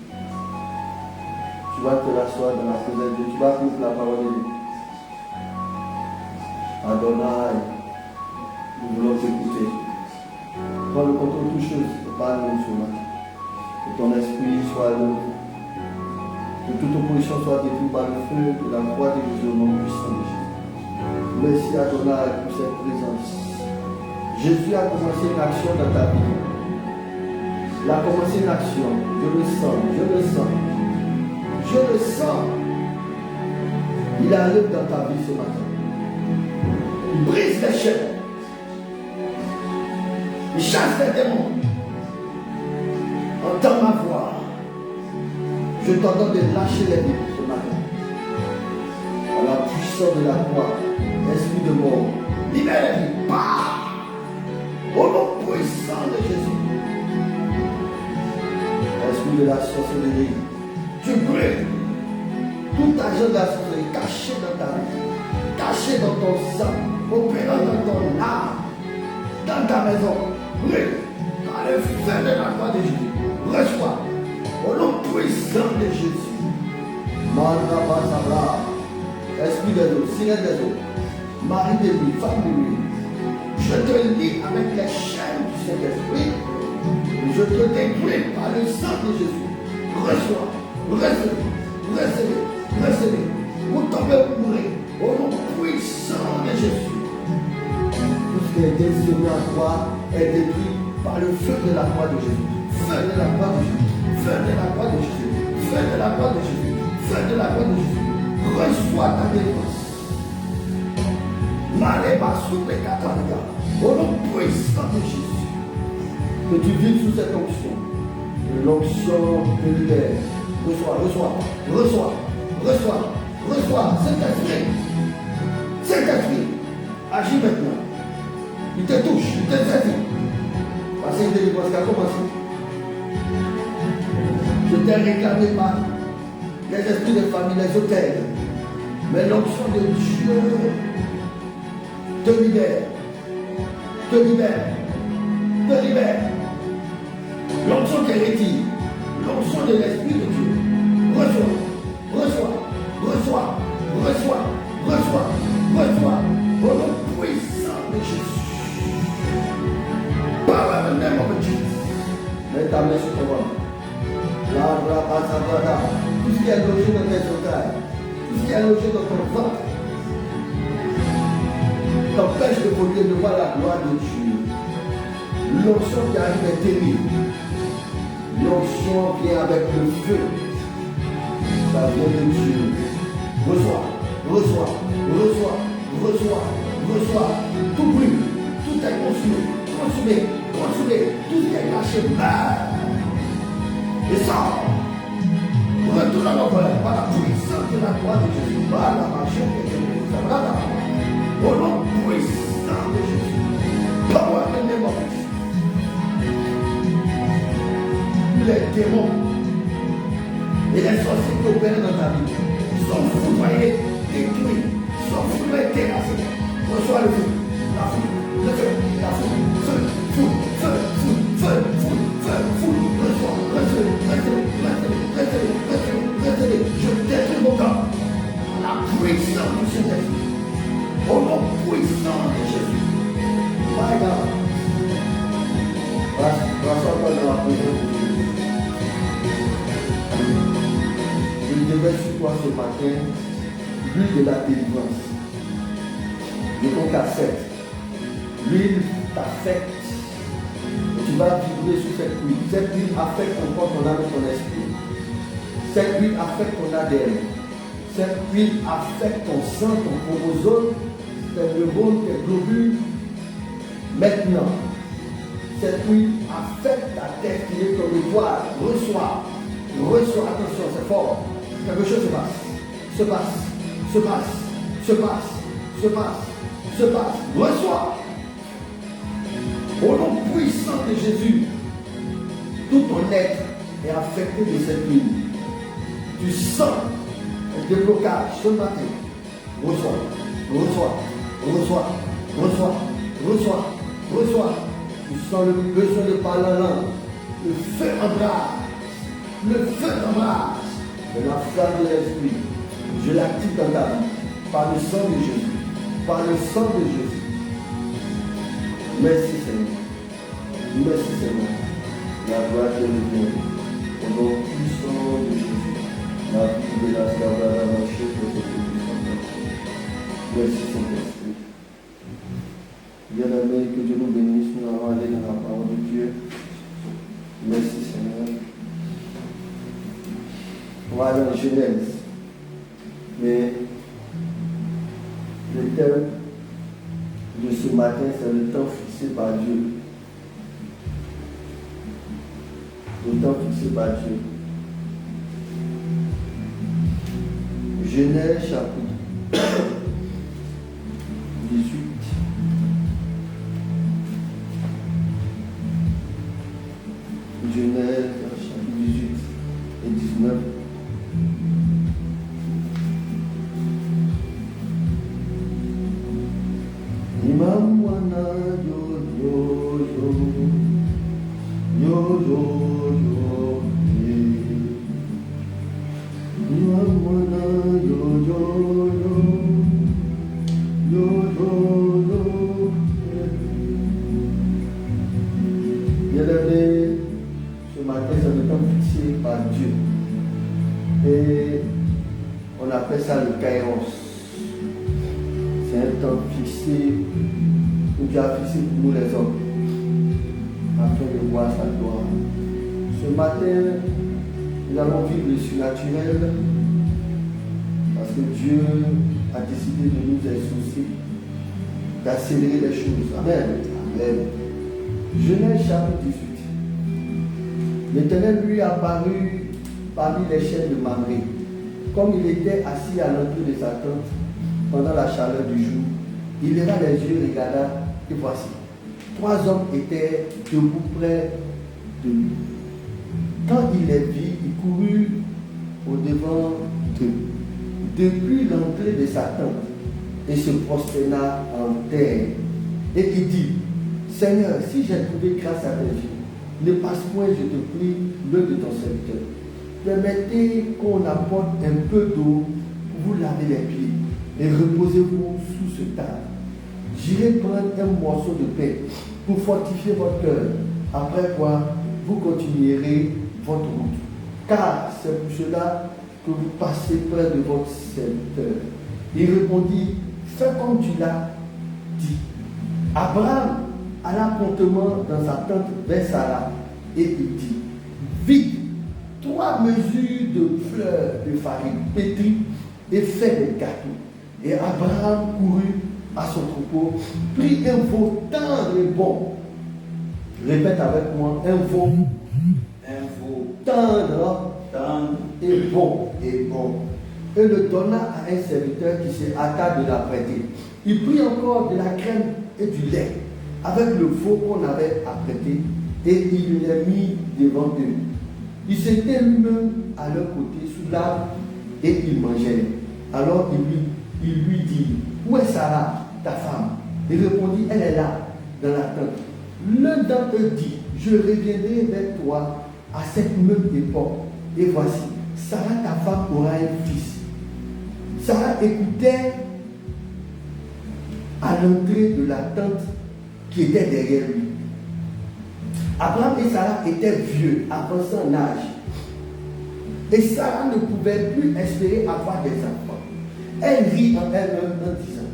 Tu vas te rasseoir dans la présence de Dieu. Tu vas écouter la parole de Dieu. Adonai, nous voulons t'écouter. Prends le contrôle de toutes choses. Parle-nous ce matin. Que ton esprit soit loué. Que toute opposition soit détruite par le feu de la croix de Jésus au nom puissant de Jésus. Merci Adonai pour cette présence. Jésus a commencé une action dans ta vie. Il a commencé une action. Je le sens, je le sens. Je le sens. Il arrive dans ta vie ce matin. Il brise les chaînes. Il chasse les démons. Entends ma voix. Je t'entends de lâcher les vies ce matin. À la puissance de la croix, esprit de mort, libère les vies. Au nom puissant de Jésus. Esprit de la sorcellerie, tu brûles. Tout agent de la sorcellerie caché dans ta vie, caché dans ton sang, opérant dans ton âme, dans ta maison, brûle par le feu de la croix de Jésus. Reçois au nom puissant de Jésus. Esprit de l'eau, sirène des eaux, mari de lui, femme de lui, je te lie avec les chaînes du Saint-Esprit. Je te détruis par le sang de Jésus. Reçois, recevez. Vous tombez pour mourir au nom puissant de Jésus. Tout ce qui a été semé à croix est détruit par le feu de la croix de Jésus. Feu de la croix de Jésus. Feu de la croix de Jésus. Feu de la croix de Jésus. Feu de la croix de Jésus. Reçois ta délivrance. Maléba sous les catalogues. Au nom puissant de Jésus. Que tu vives sous cette onction. L'onction te libère. Reçois. Saint-Esprit, agis maintenant. Il te touche, il te saisit. Parce que une délivrance qui a commencé. Je t'ai réclamé par les esprits de famille, les hôtels. Mais l'onction de Dieu te libère, te libère, te libère. L'onction qui retire, l'onction de l'Esprit de Dieu. Reçois, reçois, reçois, reçois, reçois, reçois. Au nom puissant de Jésus. Par le nom de Jésus. Mets ta main sur ton ventre. Tout ce qui est logé dans tes entrailles, tout ce qui est logé dans ton ventre, t'empêche de produire devant la gloire de Dieu. L'onction qui arrive est terrible. L'onction vient avec le feu. Ça vient de Dieu. Reçois, reçois, reçois, reçois, reçois. Tout brûle, tout est consumé, consumé, consumé. Tout ce qui est caché, et ça, retourne à l'envers par la puissance de la croix de Jésus, par la machine de Jésus. Au nom puissant de Jésus. Power in the name of Jesus. Les démons et les sorciers qui opèrent dans ta vie sont foudroyés, détruits, sont foudroyés, terrassés. Reçois le feu, la foudre, le feu, la foudre, feu, foudre, feu, foudre, feu, foudre, feu, foudre, reçois, reçois, retenez, je détruis mon corps. La puissance du Saint-Esprit. Au nom puissant de Jésus. My God. Rassemble dans la présence de Jésus. Il devait sur toi ce matin l'huile de la délivrance. De ton cassette. L'huile t'affecte. Tu vas vibrer sur cette huile. Cette huile affecte ton corps, ton âme et ton esprit. Cette huile affecte ton ADN. Cette huile affecte ton sang, ton chromosome, tes neurones, tes globules. Maintenant, cette huile affecte ta tête qui est ton étoile. Reçois, reçois, attention, c'est fort. Quelque chose se passe, se passe, se passe, se passe, se passe, se passe. Reçois. Au nom puissant de Jésus, tout ton être est affecté de cette huile. Tu sens un déblocage ce matin. Reçois, reçois, reçois, reçois, reçois, reçois. Tu sens le besoin de parler en langue. Le feu embrase. Le feu embrase. De la flamme de l'esprit. Je l'active dans ta vie. Par le sang de Jésus. Par le sang de Jésus. Merci Seigneur. Merci Seigneur. La gloire te revient. Au nom puissant de Jésus. La vie de la scarabée à marcher pour cette puissance. Merci Saint-Esprit. Bien-aimé, que Dieu nous bénisse. Nous allons aller dans la parole de Dieu. Merci Seigneur. On va aller en Genèse. Mais le thème de ce matin, c'est le temps fixé par Dieu. Le temps fixé par Dieu. Genèse chapitre 18. Genèse chapitre 18 et 19. Imam wana yo yo yo yo yo yo Imam wana yo yo yo yo yo yo. Bien-aimé, ce matin c'est le temps fixé par Dieu et on appelle ça le kairos. C'est un temps fixé où Dieu a fixé pour nous les hommes afin de voir sa gloire. Ce matin, nous allons vivre le surnaturel parce que Dieu a décidé de nous exaucer, d'accélérer les choses. Amen. Amen. Genèse chapitre 18. L'Éternel lui apparut parmi les chaînes de Mamré, comme il était assis à l'entour de sa tente pendant la chaleur du jour. Il leva les yeux, regarda, et voici, 3 hommes étaient debout près de lui. Quand il les vit, il courut au-devant d'eux, depuis l'entrée de sa tente, et se prosterna en terre. Et il dit, Seigneur, si j'ai trouvé grâce à tes yeux, ne passe point, je te prie, l'œil de ton serviteur. Permettez qu'on apporte un peu d'eau pour vous laver les pieds et reposez-vous sous ce table. J'irai prendre un morceau de pain pour fortifier votre cœur. Après quoi, vous continuerez votre route. Car c'est pour cela que vous passez près de votre serviteur. Il répondit, fais comme tu l'as dit. Abraham alla promptement dans sa tente vers Sarah et il dit, vite, 3 mesures de fleurs de farine pétrie et fais des gâteaux. Et Abraham courut à son troupeau, prit un veau tendre et bon. Répète avec moi, un veau tendre et bon. Et le donna à un serviteur qui se hâta de l'apprêter. Il prit encore de la crème et du lait avec le veau qu'on avait apprêté et il les mit devant eux. Il s'était lui-même à leur côté sous l'arbre et il mangeait. Alors il lui dit, où est Sarah, ta femme? Il répondit, elle est là, dans la tente. L'un d'entre eux dit, je reviendrai vers toi à cette même époque. Et voici, Sarah, ta femme, aura un fils. Sarah écoutait à l'entrée de la tente qui était derrière lui. Abraham et Sarah étaient vieux, avancés en âge. Et Sarah ne pouvait plus espérer avoir des enfants. Elle rit en elle-même en disant,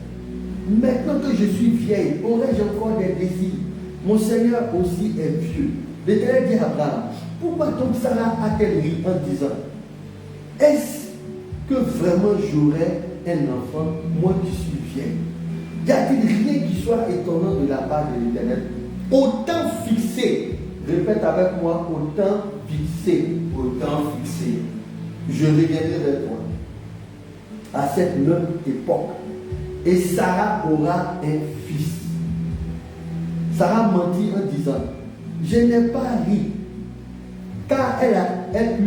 maintenant que je suis vieille, aurais-je encore des désirs? Mon Seigneur aussi est vieux. L'Éternel dit à Abraham, pourquoi donc Sarah a-t-elle ri en disant, est-ce que vraiment j'aurai un enfant, moi qui suis vieille? Y a-t-il rien qui soit étonnant de la part de l'Éternel? Autant fixé, répète avec moi, autant fixé, je reviendrai vers toi à cette même époque et Sarah aura un fils. Sarah mentit en disant, je n'ai pas ri, car elle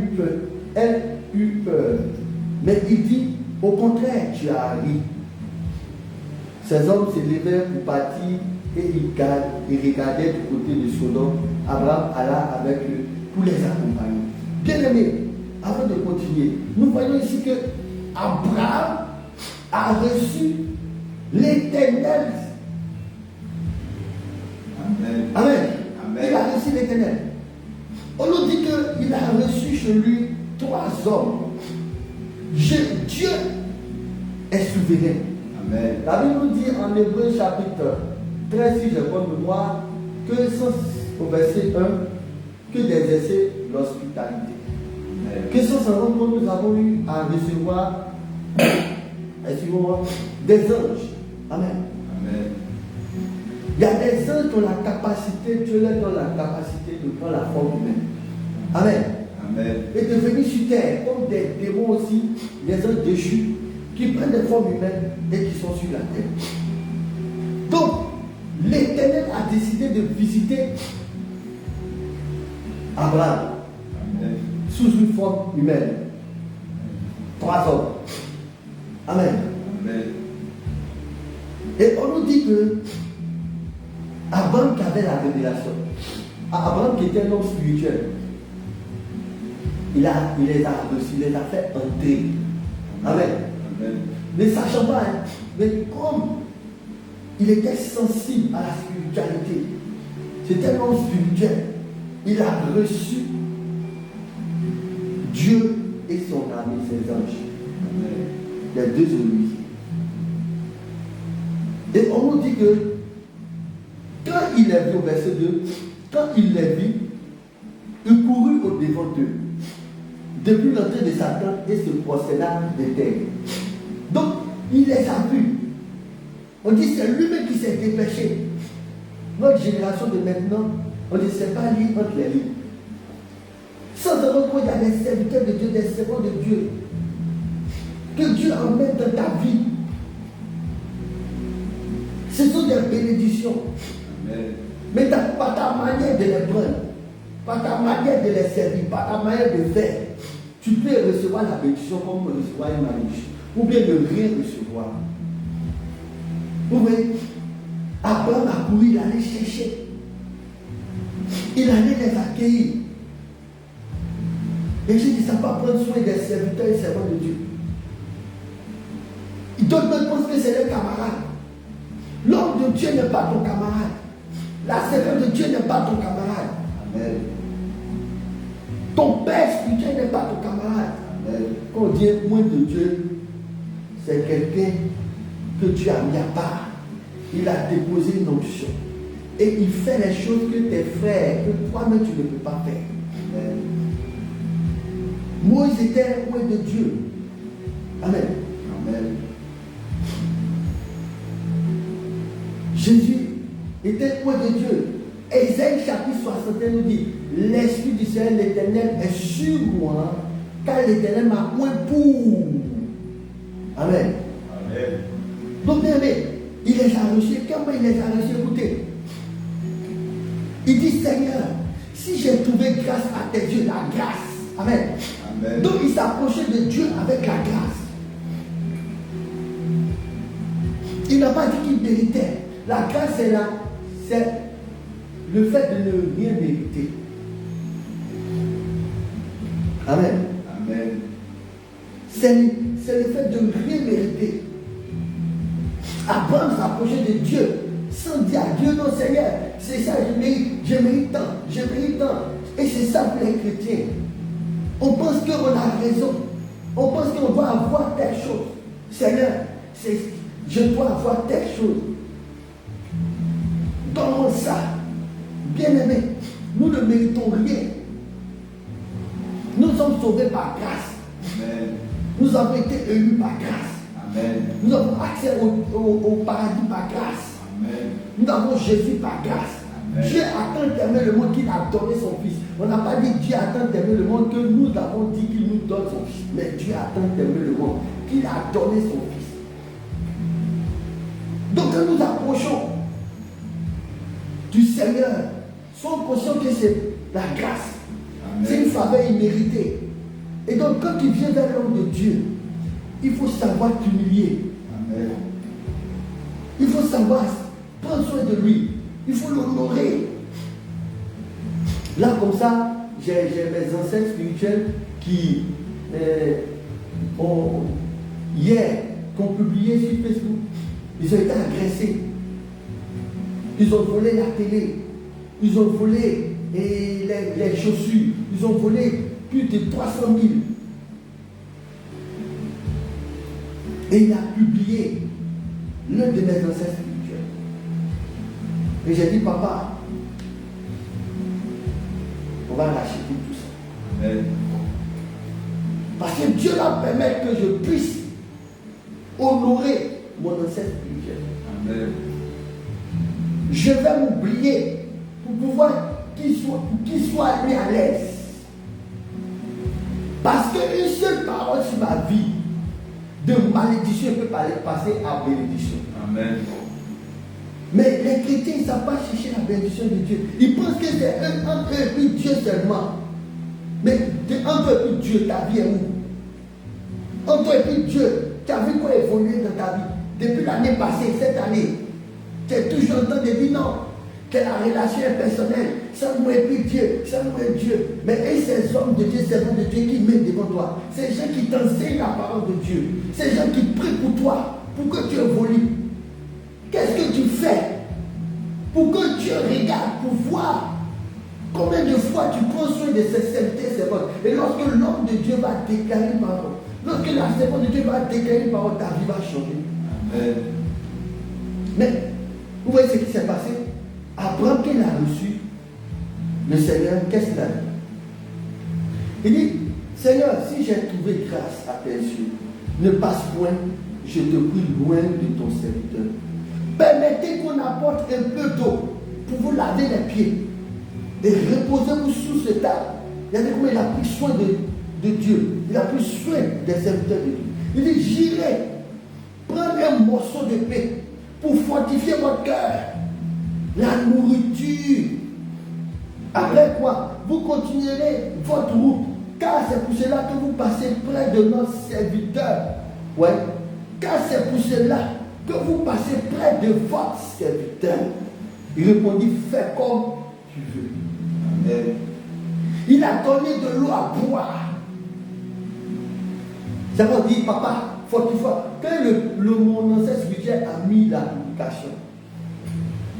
eut peur. Mais il dit, au contraire, tu as ri. Ces hommes se levèrent pour partir et ils regardaient du côté de Sodome. Abraham alla avec eux pour les accompagner. Bien aimé, avant de continuer, nous voyons ici que Abraham a reçu l'Éternel. Amen. Il a reçu l'Éternel. On nous dit qu'il a reçu chez lui 3 hommes. Dieu est souverain. Amen. La Bible nous dit en Hébreu chapitre 13, si j'ai bonne mémoire, que au verset 1, que d'exercer l'hospitalité. Que sans s'en rendre compte, nous avons eu à recevoir des anges. Amen. Amen. Il y a des anges qui ont la capacité, Dieu leur donne la capacité de prendre la forme humaine. Amen. Amen. Et de venir sur terre, comme des démons aussi, des anges déchus, qui prennent des formes humaines et qui sont sur la terre. Donc, l'Éternel a décidé de visiter Abraham. Amen. Sous une forme humaine. 3 hommes. Amen. Amen. Et on nous dit que Abraham qui avait la révélation, Abraham qui était un homme spirituel, il les a reçus, il les a fait entrer. Amen. Amen. Ne sachant pas, mais comme il était sensible à la spiritualité, c'était un homme spirituel, il a reçu Dieu et son ami, ses anges. Amen. Les 2 Oliviers. Et on nous dit que quand il les vit, au verset 2, quand il les vit, il courut au devant d'eux, depuis l'entrée de sa tente et se prosterna de terre. Donc, il les a vus. On dit c'est lui-même qui s'est dépêché. Notre génération de maintenant, on ne sait pas lire entre les lignes. Sans savoir qu'il y a des serviteurs de Dieu, des servants de Dieu, que Dieu emmène dans ta vie. Ce sont des bénédictions. Amen. Mais pas ta manière de les prendre, pas ta manière de les servir, pas ta manière de faire. Tu peux recevoir la bénédiction comme recevoir une malédiction. Ou bien ne rien recevoir. Vous voyez, Abraham a couru, il allait chercher. Il allait les accueillir. Et j'ai dit, ça ne va pas prendre soin des serviteurs et servants de Dieu. D'autres pensent que c'est les camarades. L'homme de Dieu n'est pas ton camarade. La servante de Dieu n'est pas ton camarade. Amen. Ton père spirituel n'est pas ton camarade. Amen. Quand on dit moins de Dieu, c'est quelqu'un que Dieu a mis à part. Il a déposé une onction. Et il fait les choses que tes frères, que toi-même tu ne peux pas faire. Amen. Moïse était loin de Dieu. Amen. Amen. Jésus était loin de Dieu. Ésaïe chapitre 61 nous dit, l'Esprit du Seigneur l'Éternel est sur moi, car l'Éternel m'a oint pour. Amen. Amen. Donc bien aimé, il les a reçus. Comment il les a reçus? Écoutez. Il dit, Seigneur, si j'ai trouvé grâce à tes yeux, la grâce. Amen. Amen. Donc il s'approchait de Dieu avec la grâce. Il n'a pas dit qu'il méritait. La grâce, c'est là, c'est le fait de ne rien mériter. Amen. Amen. C'est le fait de ne rien mériter. Abraham s'approchait de Dieu sans dire à Dieu, non Seigneur, c'est ça, je mérite tant. Et c'est ça pour les chrétiens. On pense qu'on a raison. On pense qu'on doit avoir telle chose. Seigneur, je dois avoir telle chose. Donne-moi ça. Bien-aimés, nous ne méritons rien. Nous sommes sauvés par grâce. Amen. Nous avons été élus par grâce. Amen. Nous avons accès au paradis par grâce. Amen. Nous avons Jésus par grâce. Amen. Dieu a tant aimé le monde qu'il a donné son Fils. On n'a pas dit Dieu a tant aimé le monde que nous avons dit qu'il nous donne son Fils. Mais Dieu a tant aimé le monde qu'il a donné son Fils. Donc quand nous approchons du Seigneur, soyons conscients que c'est la grâce. Amen. C'est une faveur imméritée. Et donc quand tu viens vers l'homme de Dieu, il faut savoir t'humilier. Amen. Il faut savoir prendre soin de lui. Il faut l'honorer. Là, comme ça, j'ai mes ancêtres spirituels qui ont publié sur Facebook. Ils ont été agressés. Ils ont volé la télé. Ils ont volé les chaussures. Ils ont volé plus de 300 000. Et il a publié l'un de mes ancêtres spirituels. Et j'ai dit, papa, on va racheter tout ça. Amen. Parce que Dieu va permettre que je puisse honorer mon ancêtre spirituel. Amen. Je vais m'oublier pour pouvoir qu'il soit mis à l'aise. Parce qu'une seule parole sur ma vie de malédiction peut passer à bénédiction. Amen. Mais les chrétiens ne savent pas chercher la bénédiction de Dieu. Ils pensent que c'est entre eux et puis Dieu seulement. Mais entre eux et puis Dieu, ta vie est où? Entre eux et puis Dieu, tu as vu quoi évoluer dans ta vie? Depuis l'année passée, cette année, tu es toujours en train de dire non, que la relation est personnelle, sans moi et puis Dieu, sans moi et Dieu. Mais et ces hommes de Dieu, ces hommes de Dieu qui mettent devant toi, ces gens qui t'enseignent la parole de Dieu, ces gens qui prient pour toi, pour que tu évolues. Qu'est-ce que tu fais pour que Dieu regarde, pour voir combien de fois tu prends soin de ces saintetés servantes? Et lorsque l'homme de Dieu va déclarer une parole, lorsque la servante de Dieu va déclarer une parole, ta vie va changer. Amen. Mais, vous voyez ce qui s'est passé? Abraham, qu'il a reçu, le Seigneur, qu'est-ce qu'il a dit? Il dit, Seigneur, si j'ai trouvé grâce à tes yeux, ne passe point, je te prie loin de ton serviteur. Permettez qu'on apporte un peu d'eau pour vous laver les pieds et reposez-vous sous ce table. Regardez comment il a pris soin de Dieu. Il a pris soin des serviteurs de Dieu. Il dit, j'irai prendre un morceau de pain pour fortifier votre cœur. La nourriture. Après quoi, vous continuerez votre route car c'est pour cela que vous passez près de notre serviteur. Ouais. Car c'est pour cela que vous passez près de votre serviteur. Il répondit, fais comme tu veux. Amen. Il a donné de l'eau à boire. Ça veut dire, papa, fortifie-toi. Quand mon ancêtre spirituel a mis la communication,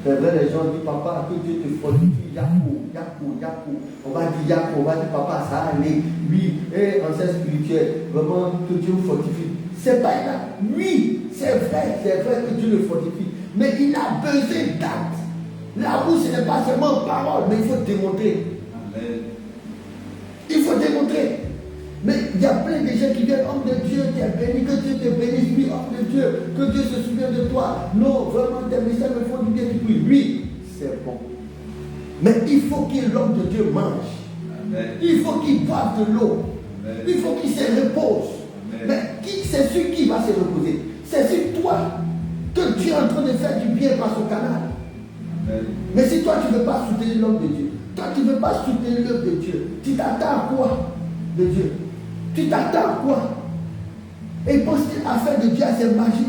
c'est vrai, les gens disent, papa, que Dieu te fortifie, Yako. On va dire Yako, on va dire, papa, ça allait. Oui, et ancêtre spirituel, vraiment, que Dieu vous fortifie. C'est pas là. Oui, c'est vrai que Dieu le fortifie. Mais il a besoin d'actes. Là où ce n'est pas seulement parole, mais il faut démontrer. Amen. Il faut démontrer. Mais il y a plein de gens qui viennent, homme de Dieu, tu es béni, que Dieu te bénisse, oui, homme de Dieu, que Dieu se souvient de toi. Non, vraiment, tes messages me font du bien, tu pries. Oui, c'est bon. Mais il faut que l'homme de Dieu mange. Amen. Il faut qu'il boive de l'eau. Amen. Il faut qu'il se repose. Amen. Mais c'est sur qui va se reposer? C'est sur toi que Dieu est en train de faire du bien par son canal. Amen. Mais si toi tu ne veux pas soutenir l'homme de Dieu, toi tu ne veux pas soutenir l'œuvre de Dieu, tu t'attends à quoi de Dieu? Tu t'attends à quoi? Et pense-t-il à faire de Dieu à ses magie?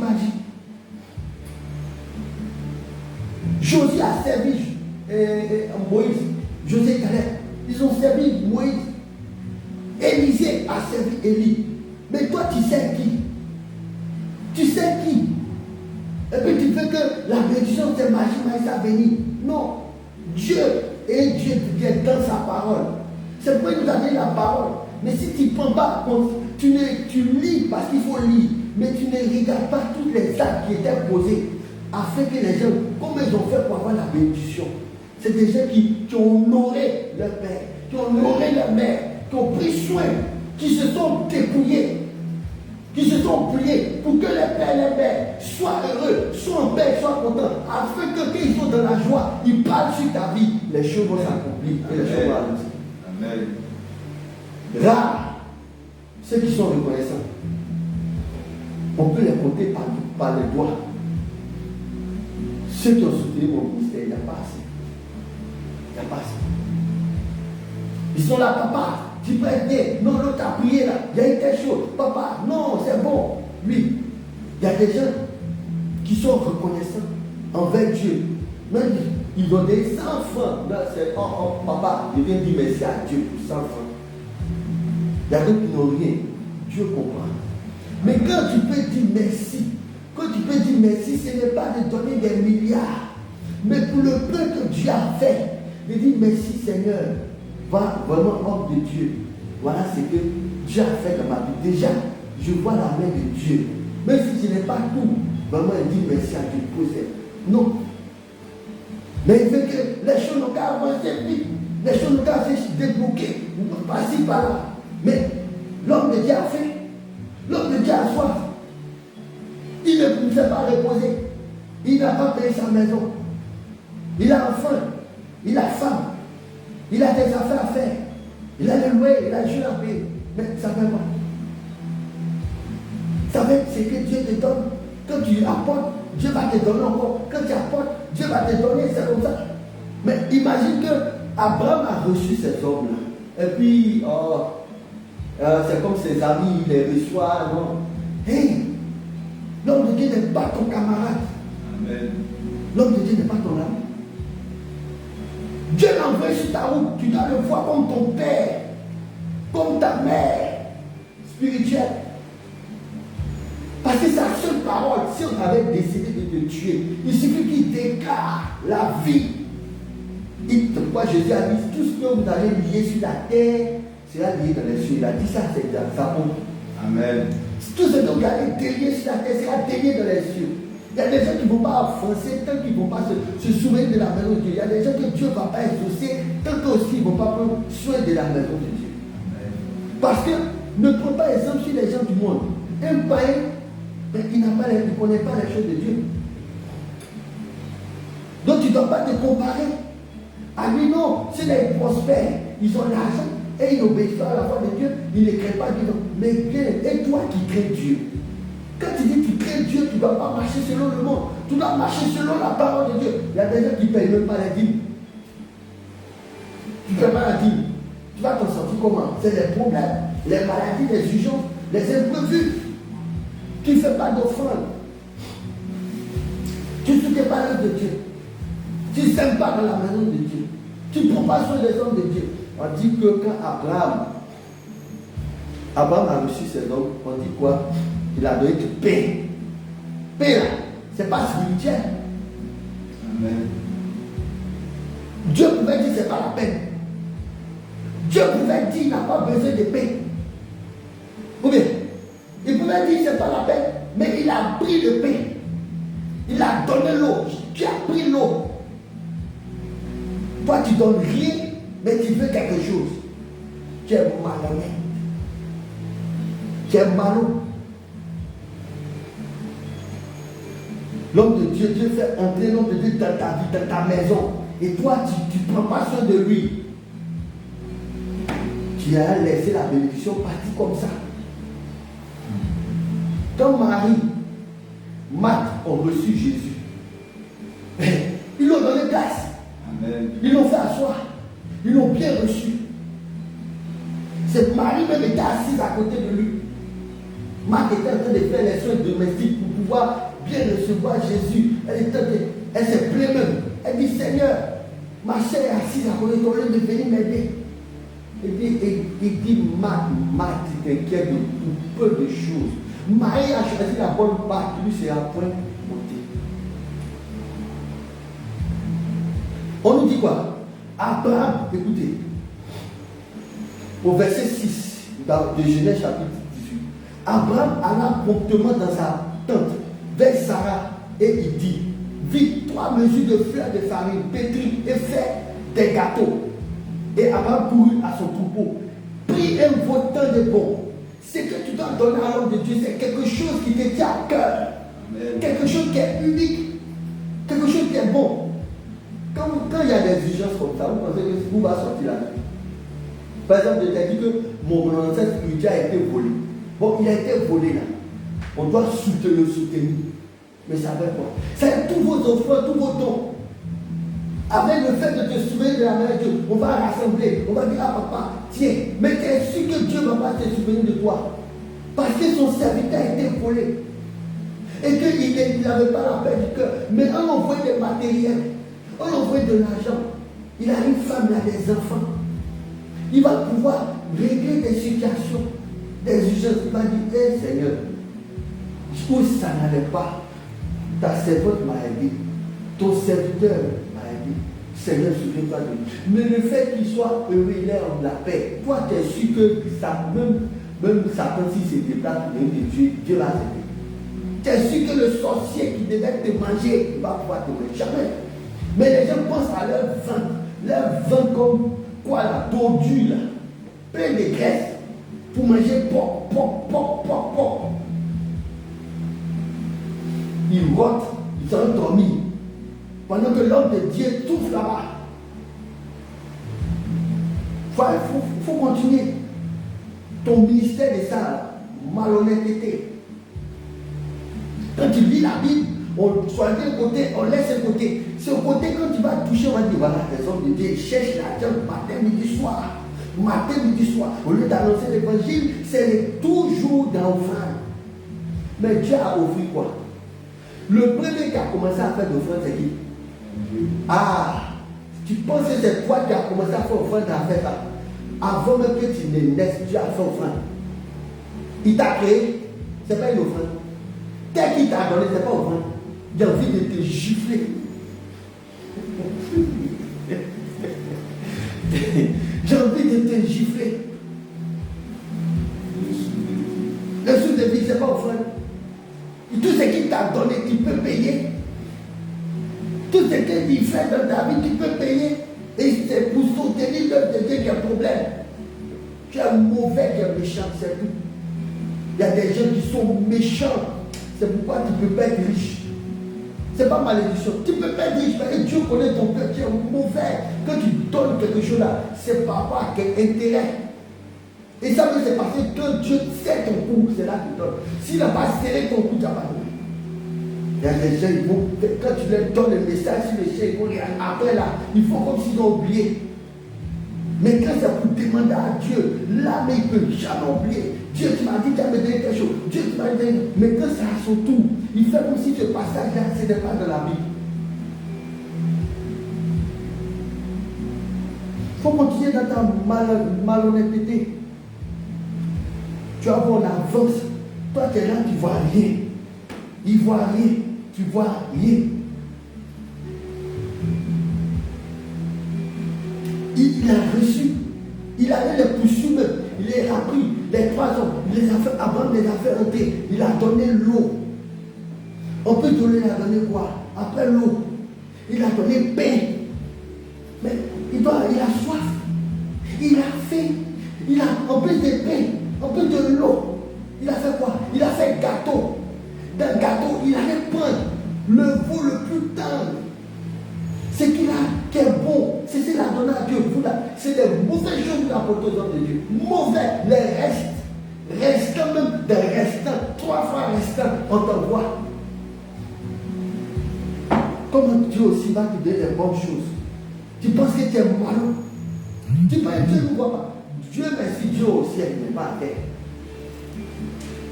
Josué a servi Moïse, Josué et Caleb, ils ont servi Moïse. Élisée a servi Élie. Mais toi tu sais qui? Tu sais qui? Et puis tu veux que la bénédiction c'est magie à venir. Non. Dieu est Dieu qui est dans sa parole. C'est pourquoi il nous a donné la parole. Mais si tu ne prends pas compte, tu lis parce qu'il faut lire, mais tu ne regardes pas tous les actes qui étaient posés afin que les gens, comment ils ont fait pour avoir la bénédiction. C'est des gens qui ont honoré leur père, qui ont honoré leur mère, qui ont pris soin, qui se sont dépouillés, qui se sont pliés pour que les pères et les mères soient heureux, soient en paix, soient contents, afin que quand ils sont dans la joie, ils parlent sur ta vie, les choses vont s'accomplir et les choses vont avancer. Amen. Rares, ceux qui sont reconnaissants, on peut les compter par les doigts. Ceux qui ont soutenu mon ministère, il n'y a pas assez. Il n'y a pas assez. Ils sont là, papa, tu peux aider. Non, l'autre a prié là, il y a eu quelque chose. Papa, non, c'est bon. Oui, il y a des gens qui sont reconnaissants envers Dieu. Même ils ont des 100 francs. Là, c'est papa, je viens dire merci à Dieu pour 100 francs. Il y a d'autres qui n'ont rien. Dieu comprend. Mais quand tu peux dire merci, ce n'est pas de donner des milliards, mais pour le peu que Dieu a fait, de dire merci Seigneur, va vraiment homme de Dieu. Voilà ce que Dieu a fait dans ma vie. Déjà, je vois la main de Dieu. Même si ce n'est pas tout, vraiment dire merci à Dieu. Non. Mais il veut que les choses n'ont qu'à avancer vite. Les choses n'ont qu'à se débloquer. Par-ci, par-là. Mais l'homme de Dieu a fait. L'homme de Dieu a soif. Il ne pouvait pas reposer. Il n'a pas payé sa maison. Il a faim. Il a faim. Il a des affaires à faire. Il a le loyer, il a le jeu à payer. Mais ça ne va pas. Ça va être ce que Dieu te donne. Quand tu apportes, Dieu va te donner encore. Quand tu apportes, Dieu va te donner. C'est comme ça. Mais imagine que Abraham a reçu ces hommes-là. Et puis, c'est comme ses amis, il les reçoit. Non. Hey, l'homme de Dieu n'est pas ton camarade. Amen. L'homme de Dieu n'est pas ton ami. Dieu l'envoie sur ta route. Tu dois le voir comme ton père, comme ta mère spirituelle. Parce que c'est la seule parole. Si on avait décidé de te tuer, il suffit qu'il déclare la vie. Pourquoi Jésus a dit tout ce que vous allez lier sur la terre sera lié dans les cieux. Il a dit ça, c'est ça. Amen. Tout ce que vous allez délier sur la terre sera délié dans les cieux. Il y a des gens qui ne vont pas avancer tant qu'ils ne vont pas se souvenir de la maison de Dieu. Il y a des gens que Dieu ne va pas exaucer tant qu'ils ne vont pas prendre soin de la maison de Dieu. Amen. Parce que ne prends pas exemple sur les gens du monde. Un païen, il ne connaît pas les choses de Dieu. Donc tu ne dois pas te comparer. Ah oui, non, s'ils prospèrent, ils ont l'argent et ils n'obéissent pas à la foi de Dieu, ils ne créent pas Dieu. Mais et toi qui crées Dieu, quand tu dis que tu crées Dieu, tu ne dois pas marcher selon le monde. Tu dois marcher selon la parole de Dieu. Il y a des gens qui ne payent même pas la dîme. Tu ne payes pas la dîme. Tu vas t'en sortir comment? C'est les problèmes, les maladies, les urgences, les imprévus. Tu ne fais pas d'offrande. Tu ne soutiens pas l'œuvre de Dieu. Tu ne sèmes pas dans la maison de Dieu. Tu ne prends pas soin des hommes de Dieu. On dit que quand Abraham a reçu ses dons, on dit quoi? Il a donné du pain. Pain là, c'est pas spirituel. Amen. Dieu pouvait dire c'est pas la peine. Dieu pouvait dire il n'a pas besoin de pain. Ou bien, il pouvait dire c'est pas la peine, mais il a pris le pain. Il a donné l'eau. Tu as pris l'eau. Toi tu donnes rien, mais tu veux quelque chose. Tu es malhonnête. Tu es malheureux. L'homme de Dieu, Dieu fait entrer l'homme de Dieu dans ta vie, dans ta maison. Et toi, tu ne prends pas soin de lui. Tu as laissé la bénédiction partir comme ça. Quand Marie, Marthe ont reçu Jésus, ils l'ont donné place. Amen. Ils l'ont fait asseoir. Ils l'ont bien reçu. Cette Marie même était assise à côté de lui. Marthe était en train de faire les soins domestiques pour pouvoir bien recevoir Jésus. Elle s'est plaint même. Elle dit, Seigneur, ma chère est assise à côté de toi, au lieu de venir m'aider. Il dit, Marthe, tu t'inquiètes de tout peu de choses. Marie a choisi la bonne part, lui c'est à point monté. On nous dit quoi? Abraham, écoutez, au verset 6 de Genèse chapitre 18, Abraham alla promptement dans sa tente vers Sarah et il dit, vite 3 mesures de fleurs de farine pétrie et fais des gâteaux. Et Abraham courut à son troupeau, prit un veau de bon. Ce que tu dois donner à l'homme de Dieu, c'est quelque chose qui te tient à cœur. Amen. Quelque chose qui est unique, quelque chose qui est bon. Quand il y a des urgences comme ça, vous pensez que vous va sortir là. Par exemple, je t'ai dit que mon ancêtre spirituel a été volé. Bon, il a été volé là. On doit le soutenir. Mais ça va quoi? C'est tous vos enfants, tous vos dons. Avec le fait de te souvenir de la mère de Dieu, on va rassembler, on va dire, ah papa, tiens, mais tu es sûr que Dieu ne va pas se souvenir de toi. Parce que son serviteur a été volé. Et qu'il n'avait pas la paix du cœur. Mais on envoie des matériels, on envoie de l'argent. Il a une femme, il a des enfants. Il va pouvoir régler des situations, des urgences. Il va dire, hey, Seigneur, où ça n'allait pas, ta servante m'a aidé, ton serviteur m'a aidé. Seigneur, souviens-toi de lui. Mais le fait qu'il soit heureux, il est en la paix. Toi, tu es sûr que ça, même Satan, s'il se déplace pour venir te tuer, Dieu va t'aider. Tu es sûr que le sorcier qui devait te manger, il va pouvoir te manger. Jamais. Mais les gens pensent à leur vin comme quoi, la tordue, là, plein de graisse, pour manger porc. Ils rotent, ils sont endormis. Pendant que l'homme de Dieu touche là-bas. Il faut continuer. Ton ministère est ça, malhonnêteté. Quand tu lis la Bible, on choisit un côté, on laisse un côté. C'est au côté quand tu vas toucher, on va dire voilà, les hommes de Dieu cherchent l'argent matin, midi, soir. Matin, midi, soir. Au lieu d'annoncer l'évangile, c'est toujours dans l'offrande. Mais Dieu a offert quoi? Le premier qui a commencé à faire d'offrande, c'est qui? Ah, tu penses que c'est toi qui as commencé à faire offrande à faire ça? Avant même que tu ne naisses, tu as fait offrande. Il t'a créé, c'est pas une offrande. Tel qu'il t'a donné, c'est pas offrande. J'ai envie de te gifler. J'ai envie de te gifler. Le sou de vie, c'est pas offrande. Tout ce qu'il t'a donné, tu peux payer. Tout ce qu'il fait dans ta vie, tu peux payer. Et c'est pour soutenir l'œuvre de Dieu qu'il y a un problème. Tu es mauvais, tu es méchant, c'est tout. Il y a des gens qui sont méchants. C'est pourquoi tu ne peux pas être riche. C'est pas malédiction. Tu ne peux pas être riche parce que Dieu connaît ton cœur. Tu es mauvais. Quand tu donnes quelque chose là, c'est par rapport à quel intérêt. Et ça, c'est parce que quand Dieu serre ton cou, c'est là qu'il donne. S'il n'a pas serré ton cou, tu n'as pas donné. Il y a des gens, quand tu leur donnes le message, si les gens ils vont après là, ils font comme s'ils ont oublié. Mais quand c'est pour demander à Dieu, là, mais il ne peut jamais oublier. Dieu, tu m'as dit qu'il allait me donner quelque chose. Dieu, tu m'as dit. Mais quand c'est à son tour, il fait comme si ce passage-là, ce n'est pas de la Bible. Il faut continuer dans ta malhonnêteté. Tu vas voir, on avance. Toi, tu es là, tu ne vois rien. Il ne voit rien. Tu ne vois rien. Il a reçu. Il avait les poussures, il les a pris, les 3 hommes, il les a fait, Abraham les a fait entrer, il a donné l'eau. On peut donner, il a donné quoi? Après l'eau, il a donné pain. Mais il a soif, il a faim, il a, en plus de pain, en plus de l'eau, il a fait quoi? Il a fait gâteau. D'un gâteau, il allait prendre le veau le plus tendre. Ce qu'il a qui est bon, c'est ce qu'il a donné à Dieu. C'est des mauvaises choses qu'il a apportées aux hommes de Dieu. Mauvais, les restes. Restants même, des restants. 3 fois restants, on t'envoie. Comment Dieu aussi va te donner des bonnes choses? Tu penses que tu es malin? Tu penses que Dieu ne voit pas? Dieu merci, Dieu aussi, il n'est pas à terre.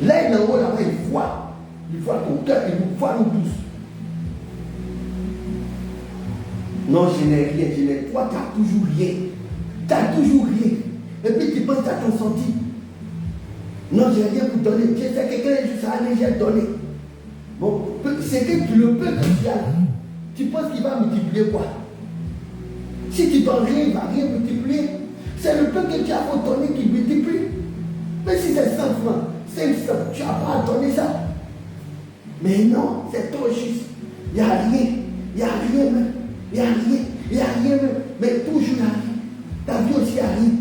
Là, il est en haut, là-bas, il voit. Il voit ton cœur, il nous voit nous tous. Non, je n'ai rien, je n'ai. Toi, tu n'as toujours rien. Tu n'as toujours rien. Et puis tu penses que tu as ton senti. Non, je n'ai rien pour donner. Dieu sait que quelqu'un juste à aller, j'ai donné. Bon, c'est que tu le peux que tu as. Tu penses qu'il va multiplier quoi? Si tu donnes rien, il ne va rien multiplier. C'est le peu que tu as pour donner qui multiplie. Mais si c'est 100 francs, 500, tu n'as pas à donner ça. Mais non, c'est trop juste. Il n'y a rien. Il n'y a rien même. Il n'y a rien, il n'y a rien, mais toujours il n'y a rien. Ta vie aussi, il n'y a rien.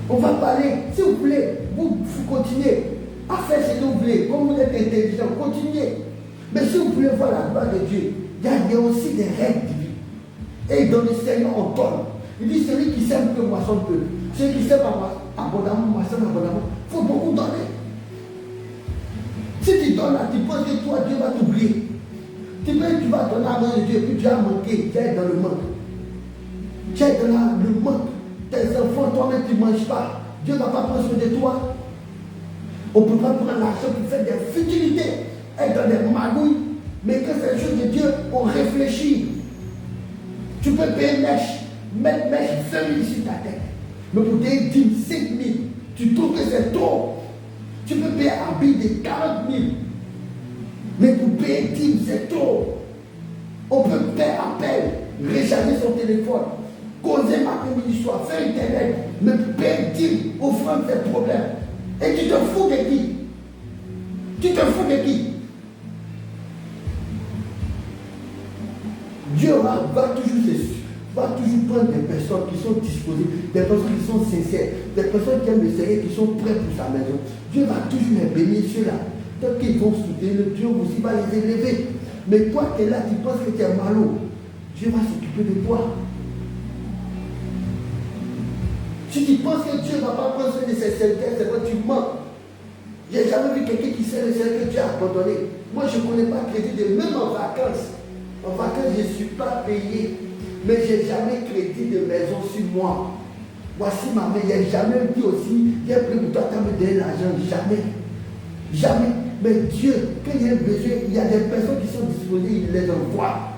On va parler, s'il vous plaît, vous continuez à faire ce que vous voulez, comme vous êtes intelligent, continuez. Mais si vous voulez voir la gloire de Dieu, il y a aussi des règles divines. Et dans le Seigneur, on donne. Il dit celui qui sème peu moissonne peu. Celui qui sème abondamment, moissonne abondamment. Il faut beaucoup donner. Si tu donnes là, tu penses que toi, Dieu va t'oublier. Tu penses que tu vas donner à main de Dieu et puis tu as manqué, tu es dans le manque. Tu es dans le manque. Tes enfants, toi-même, tu ne manges pas. Dieu ne va pas prendre soin de toi. On ne peut pas prendre l'argent pour faire des futilités, être dans des magouilles. Mais quand c'est les choses de Dieu, on réfléchit. Tu peux payer mettre mèche 5 000 sur ta tête. Mais pour payer 10 000, 5 000, tu trouves que c'est trop. Tu peux payer un billet de 40 000. Mais pour payer 10 c'est trop. On peut faire appel, recharger son téléphone, causer matin, midi, soir, faire internet, mais pour payer 10, offrande des problèmes. Et tu te fous de qui? Tu te fous de qui? Dieu va toujours prendre des personnes qui sont disposées, des personnes qui sont sincères, des personnes qui aiment le Seigneur, qui sont prêtes pour sa maison. Dieu va toujours les bénir ceux-là. Tant qu'ils vont soutenir, Dieu aussi va les élever. Mais toi, tu es là, tu penses que tu es malheureux. Dieu va s'occuper de toi. Si tu penses que Dieu ne va pas prendre soin de ses serviteurs, c'est vrai, tu mens. Je n'ai jamais vu quelqu'un qui sait le Seigneur que Dieu a abandonné. Moi, je ne connais pas crédit de même en vacances. En vacances, je ne suis pas payé. Mais je n'ai jamais crédit de maison sur moi. Voici ma mère, je n'ai jamais dit aussi, j'ai pris pour toi, tu as me donné l'argent. Jamais. Jamais. Mais Dieu, quand il y a besoin, il y a des personnes qui sont disposées, il les envoie.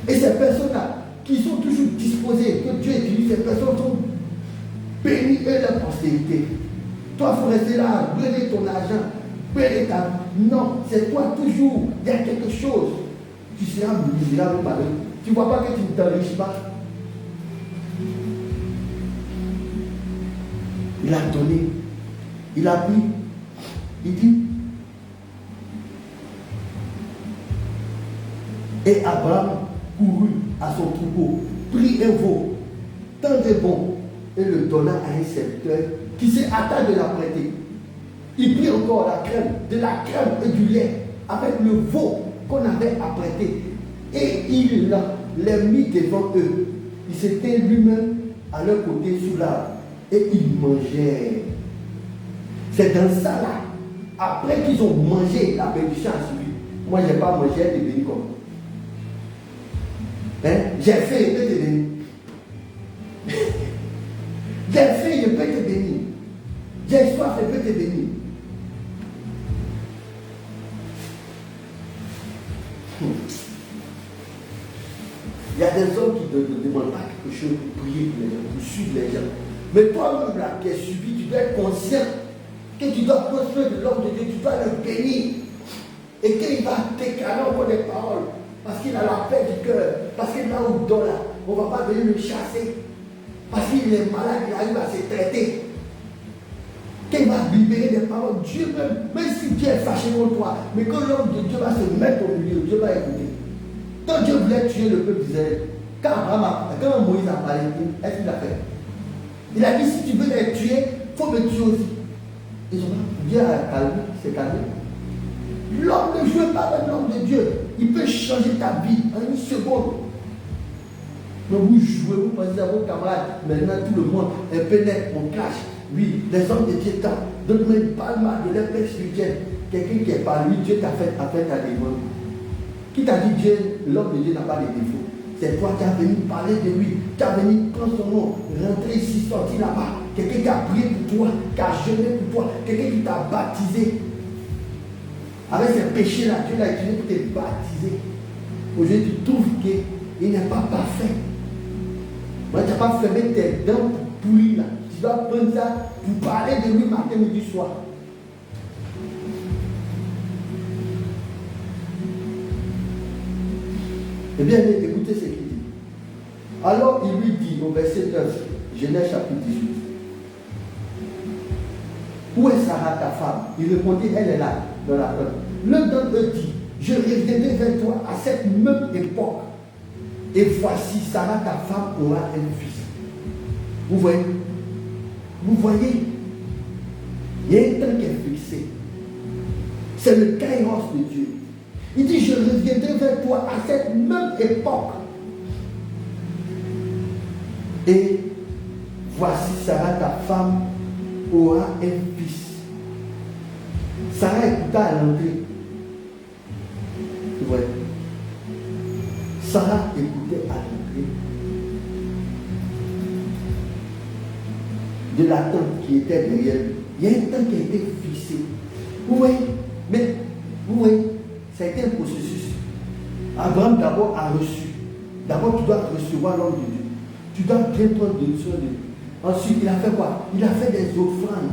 Et ces personnes-là, qui sont toujours disposées, que Dieu utilise, ces personnes sont bénies et leur postérité. Toi, il faut rester là, brûler ton argent, brûler ta... Non, c'est toi toujours, il y a quelque chose. Tu seras misérable par eux. Tu ne vois pas que tu ne t'enrichis pas. Il a donné, il a pris, il dit, et Abraham courut à son troupeau, prit un veau, tant de bon, et le donna à un serviteur qui s'est hâté de la prêter. Il prit encore de la crème et du lait avec le veau qu'on avait apprêté. Et il les mit devant eux. Il s'était lui-même à leur côté sous l'arbre. Et ils mangeaient. C'est dans ça là. Après qu'ils ont mangé, la bénédiction a suivi. Moi, je n'ai pas mangé de béni comme. Hein? J'ai faim, il peut te bénir. J'ai faim, il peut te bénir. J'ai soif, il peut te bénir. Il y a des hommes qui ne demandent pas quelque chose pour prier pour les gens, pour suivre les gens. Mais toi-même là, qui es subi, tu dois être conscient que tu dois prendre soin de l'homme de Dieu, tu dois le bénir. Et qu'il va déclarer encore des paroles, parce qu'il a la paix du cœur, parce qu'il a au dos là, on ne va pas venir le chasser. Parce qu'il est malade, il arrive à se traiter. Qu'il va libérer des paroles. Dieu même si Dieu est fâché contre toi, mais quand l'homme de Dieu va se mettre au milieu, Dieu va écouter. Quand Dieu voulait tuer le peuple d'Israël, quand Moïse a parlé, est-ce qu'il a fait? Il a dit, si tu veux les tuer, il faut me tuer aussi. Ils ont dit, Dieu a calmé, c'est calmé. L'homme ne joue pas avec l'homme de Dieu. Il peut changer ta vie en une seconde. Mais vous jouez, vous pensez à vos camarades. Maintenant, tout le monde est pénètre, on cache. Oui, les hommes de Dieu t'ont. Donc, même pas mal de leur père spirituel. Quelqu'un qui est par lui, Dieu t'a fait ta démon. Qui t'a dit Dieu, l'homme de Dieu n'a pas de défaut. C'est toi qui as venu parler de lui, qui as venu prendre son nom, rentrer ici, sortir là-bas. Quelqu'un qui a prié pour toi, qui a jeûné pour toi, quelqu'un qui t'a baptisé. Avec ces péchés-là, Dieu l'a utilisé pour te baptiser. Aujourd'hui, tu trouves qu'il n'est pas parfait. Moi, tu n'as pas fermé tes dents pour lui là. Tu dois prendre ça pour parler de lui matin, midi, soir. Eh bien, écoutez ce qu'il dit. Alors, il lui dit au verset 9, Genèse chapitre 18. Où est Sarah, ta femme? Il répondit, elle est là, dans la peur. L'un d'entre eux dit, je reviendrai vers toi à cette même époque. Et voici, Sarah, ta femme, aura un fils. Vous voyez? Vous voyez? Il y a un temps qui est fixé. C'est le kairos de Dieu. Il dit, je reviendrai vers toi à cette même époque. Et voici, Sarah, ta femme, aura un fils. Sarah écouta à l'entrée. Vous voyez? Sarah écoutait à l'entrée de l'attente qui était derrière lui. Il y a un temps qui a été fixé. Vous voyez? Mais, vous voyez, ça a été un processus. Abraham d'abord a reçu. D'abord, tu dois recevoir l'homme de Dieu. Tu dois bien prendre soin de lui. Ensuite, il a fait quoi? Il a fait des offrandes.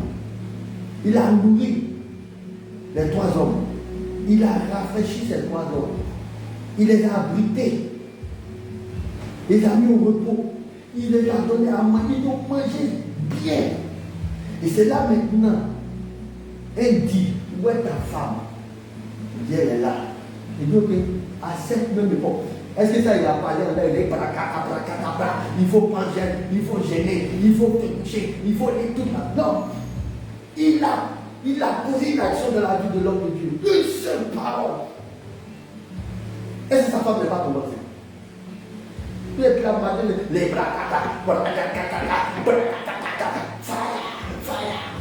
Il a nourri les 3 hommes. Il a rafraîchi ces 3 hommes. Il les a abrités. Il les a mis au repos. Il les a donné à manger. Ils ont mangé bien. Et c'est là maintenant. Elle dit, où est ta femme? Il dit, elle est là. Il dit, ok, à cette même époque. Est-ce que ça, il a parlé en l'air, il faut prendre, il faut gêner, il faut te coucher, il faut aller tout là. Non. Il a posé une action dans la vie de l'homme de Dieu. Une seule parole. Est-ce que sa femme n'est pas commencée? Puis elle a matin, les bras,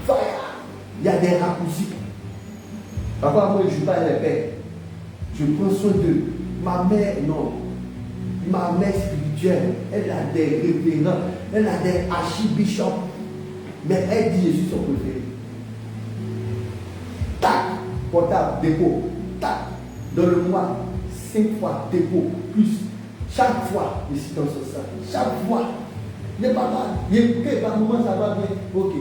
fire. Il y a des raccourcis. Parfois, moi, je ne joue pas les pères. Je prends soin d'eux. Ma mère, non. Ma mère spirituelle, elle a des révérends, elle a des archibishops. Mais elle dit, je suis son préféré. Tac, portable, dépôt. Tac, dans le mois, 5 fois, dépôt, plus. Chaque fois, ici dans ce sac. Chaque fois. Il n'est pas mal. Il est par moment, ça va bien. Ok.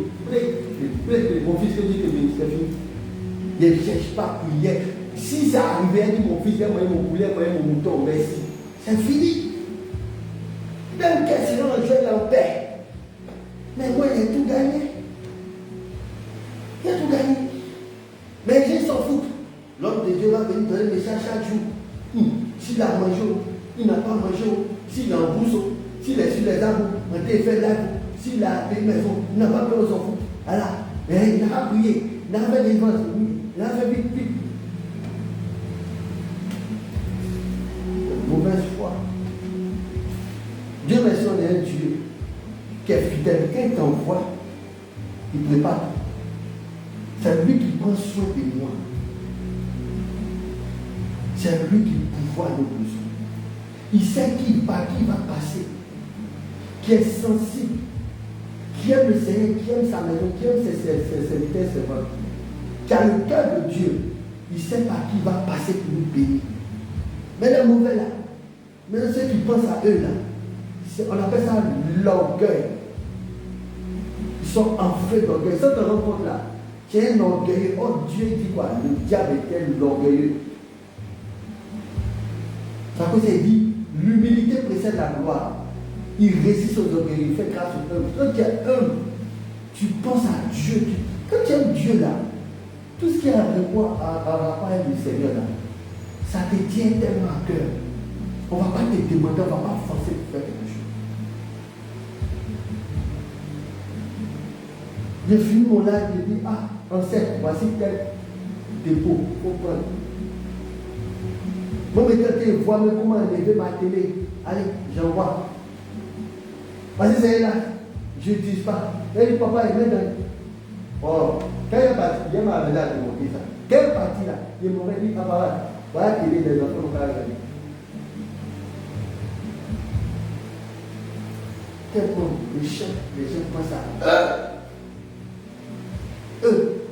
Mon fils dit que c'est fini. Il ne cherche pas prière. Si ça arrivait, il dit mon fils, moi, mon poulet, moi, mon mouton, merci. C'est fini. Même question, je vais en paix. Mais moi, il a tout gagné. Il a tout gagné. Mais les gens s'en foutent. L'homme de Dieu va venir donner le message chaque jour. S'il a mangé, il n'a pas mangé. S'il est en bousseau, s'il est sur les arbres, on t'a fait l'arbre. S'il a une maison, il n'a pas peur, on s'en fout. Voilà. Il n'a pas prié. Il n'a pas fait des ventes. Il n'a fait vite. Mauvaise foi. Dieu merci, on est un Dieu qui est fidèle. Quand il t'envoie, il prépare. C'est lui qui prend soin de moi. C'est lui qui pourvoit nos besoins. Il sait par qui il va passer, qui est sensible, qui aime le Seigneur, qui aime sa maison, qui aime ses serviteurs, ses ventes, qui a le cœur de Dieu. Il sait par qui il va passer pour nous bénir. Mais les mauvais là, maintenant ceux qui pensent à eux là, on appelle ça l'orgueil. Ils sont enflés d'orgueil. Ça te rend compte là, tu es un orgueilleux. Oh Dieu dit quoi? Le diable est l'orgueilleux. Ça cause il dit, l'humilité précède la gloire. Il résiste aux orgueilleux, il fait grâce aux humbles. Quand tu es humble, tu penses à Dieu. Quand tu aimes Dieu là, tout ce qui a rapport avec le Seigneur là, ça te tient tellement à cœur. On ne va pas te demander, on ne va pas forcer pour faire quelque chose. J'ai fini mon live, je dis, on sait, voici tel dépôt, il faut prendre. Moi, quand tu vois comment enlever ma télé, allez, j'envoie. Parce que c'est là, je n'utilise pas. Elle dit, papa, il met dans. Oh, quand il est parti, il m'a amené à démontrer ça. Quelle partie là? Il m'aurait dit, voilà, voilà qu'il est des enfants, on va regarder. Tellement les gens pensent à eux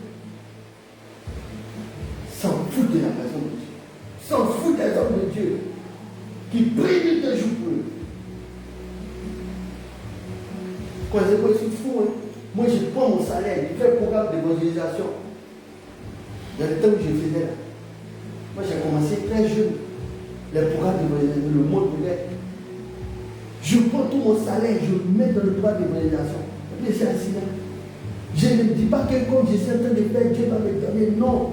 s'en foutent de la personne de Dieu, s'en foutent des hommes de Dieu qui prient nuit et jour pour eux. Quand je suis fou, hein? Moi je prends mon salaire, je fais un programme d'évangélisation. Dans le temps où je faisais là, moi j'ai commencé très jeune, les programmes d'évangélisation, le monde moderne. Je prends tout mon salaire, je le mets dans le droit d'évangélisation. Et puis c'est assis là. Je ne dis pas que comme je suis en train de faire, Dieu va me donner. Non.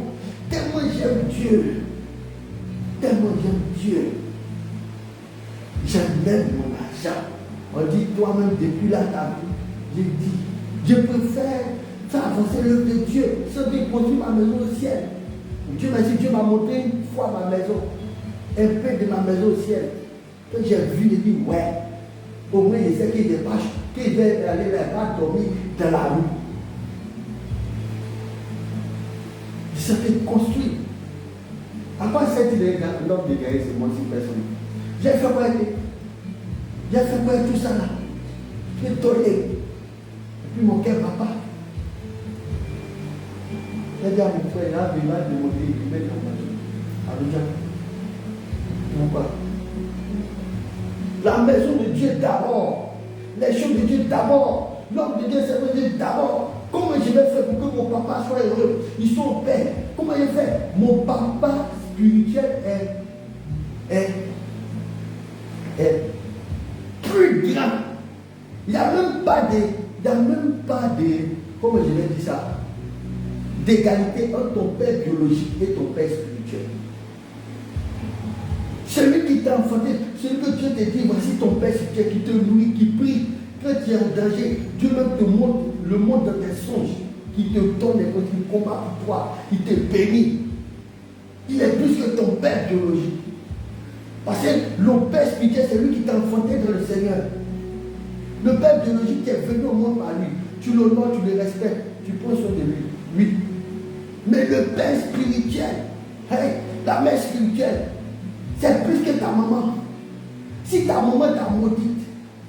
Tellement j'aime Dieu. Tellement j'aime Dieu. J'aime même mon argent. On dit toi-même depuis là, ta vie. J'ai dit, je préfère faire avancer l'œuvre de Dieu sans dire construire ma maison au ciel. Dieu m'a dit, Dieu m'a montré une fois ma maison. Un peu de ma maison au ciel. Quand j'ai vu, j'ai dit, ouais. Au moins, il sait qu'il y a des vaches, qu'il va aller là-bas dormir dans la rue. Ça fait construire. À part cette idée, l'homme de guerre, c'est moi si personne. J'ai fait quoi tout ça là? J'ai donné. Et puis mon cœur va pas. J'ai dit à mon frère, là, il va demander, il met dans ma maison. Alléluia. Pourquoi? La maison de Dieu d'abord. Les choses de Dieu d'abord. L'homme de Dieu, c'est Dieu d'abord. Comment je vais faire pour que mon papa soit heureux? Ils sont en paix. Comment je fais? Mon papa spirituel est plus grand. Il n'y a même pas de, comment je vais dire ça, d'égalité entre ton père biologique et ton père spirituel. Celui qui t'a enfanté, celui que Dieu te dit, voici ton père spirituel qui te nourrit, qui prie. Quand tu es en danger, Dieu même te montre le monde dans tes songes, qui te donne les choses, qui combat pour toi, il te bénit. Il est plus que ton père biologique. Parce que le père spirituel, c'est lui qui t'a enfanté dans le Seigneur. Le père biologique qui est venu au monde par lui, tu l'honores, tu le respectes, tu prends soin de lui. Oui. Mais le père spirituel, la mère spirituelle, c'est plus que ta maman. Si ta maman t'a maudite,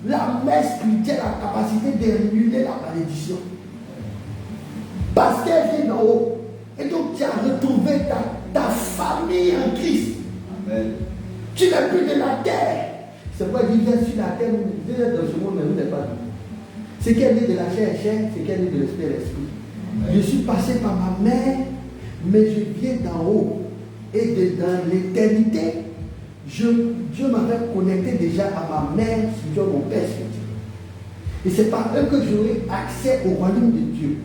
la mère spirituelle a la capacité d'éliminer la malédiction. Parce qu'elle vient d'en haut. Et donc tu as retrouvé ta famille en Christ. Amen. Tu n'es plus de la terre. C'est pourquoi il vient sur la terre, vous êtes dans ce monde, mais vous n'êtes pas de nous. Ce qui est né de la chair est chair, ce qui est né de l'esprit est l'esprit. Je suis passé par ma mère, mais je viens d'en haut. Et dans l'éternité, Dieu m'avait connecté déjà à ma mère, sur mon père spirituel. Et c'est par eux que j'aurai accès au royaume de Dieu.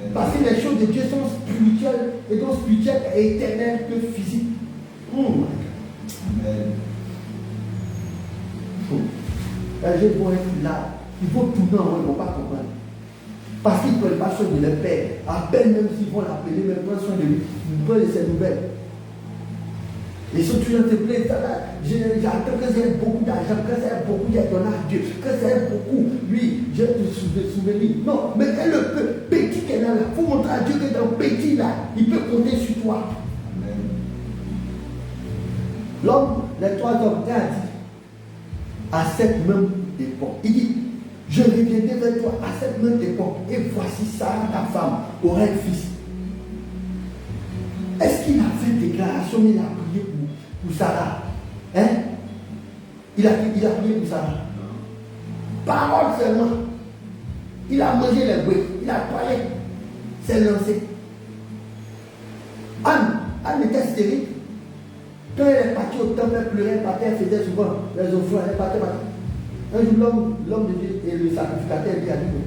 Amen. Parce que les choses de Dieu sont spirituelles, et donc spirituelles et éternelles que physiques. Amen. Les gens vont être là, ils vont tourner en rond, ils ne vont pas comprendre. Parce qu'ils ne prennent pas soin de leur père. À peine même s'ils vont l'appeler, même prendre soin de lui, ils prennent de ses nouvelles. Ils sont toujours en train de plaindre, j'attends que j'ai beaucoup d'argent, que j'ai beaucoup, j'ai donné à Dieu, que j'ai beaucoup, oui, j'ai te souvenir. Non, mais le petit qui est là, il faut montrer à Dieu que dans le petit là, il peut compter sur toi. Amen. L'homme, les trois hommes, t'as dit, à cette même époque. Il dit, je reviendrai vers toi à cette même époque, et voici Sarah, ta femme, aura un fils. Est-ce qu'il a fait une déclaration, il a prié pour Sarah? Hein? Il a prié pour Sarah. Parole seulement. Il a mangé les bouets, il a parlé, s'est lancé. Anne était stérile. Quand elle est partie au temple, elle pleurait, elle partait, elle faisait souvent les offrandes, elle partait. Un jour, l'homme de Dieu et le sacrificateur lui a dit,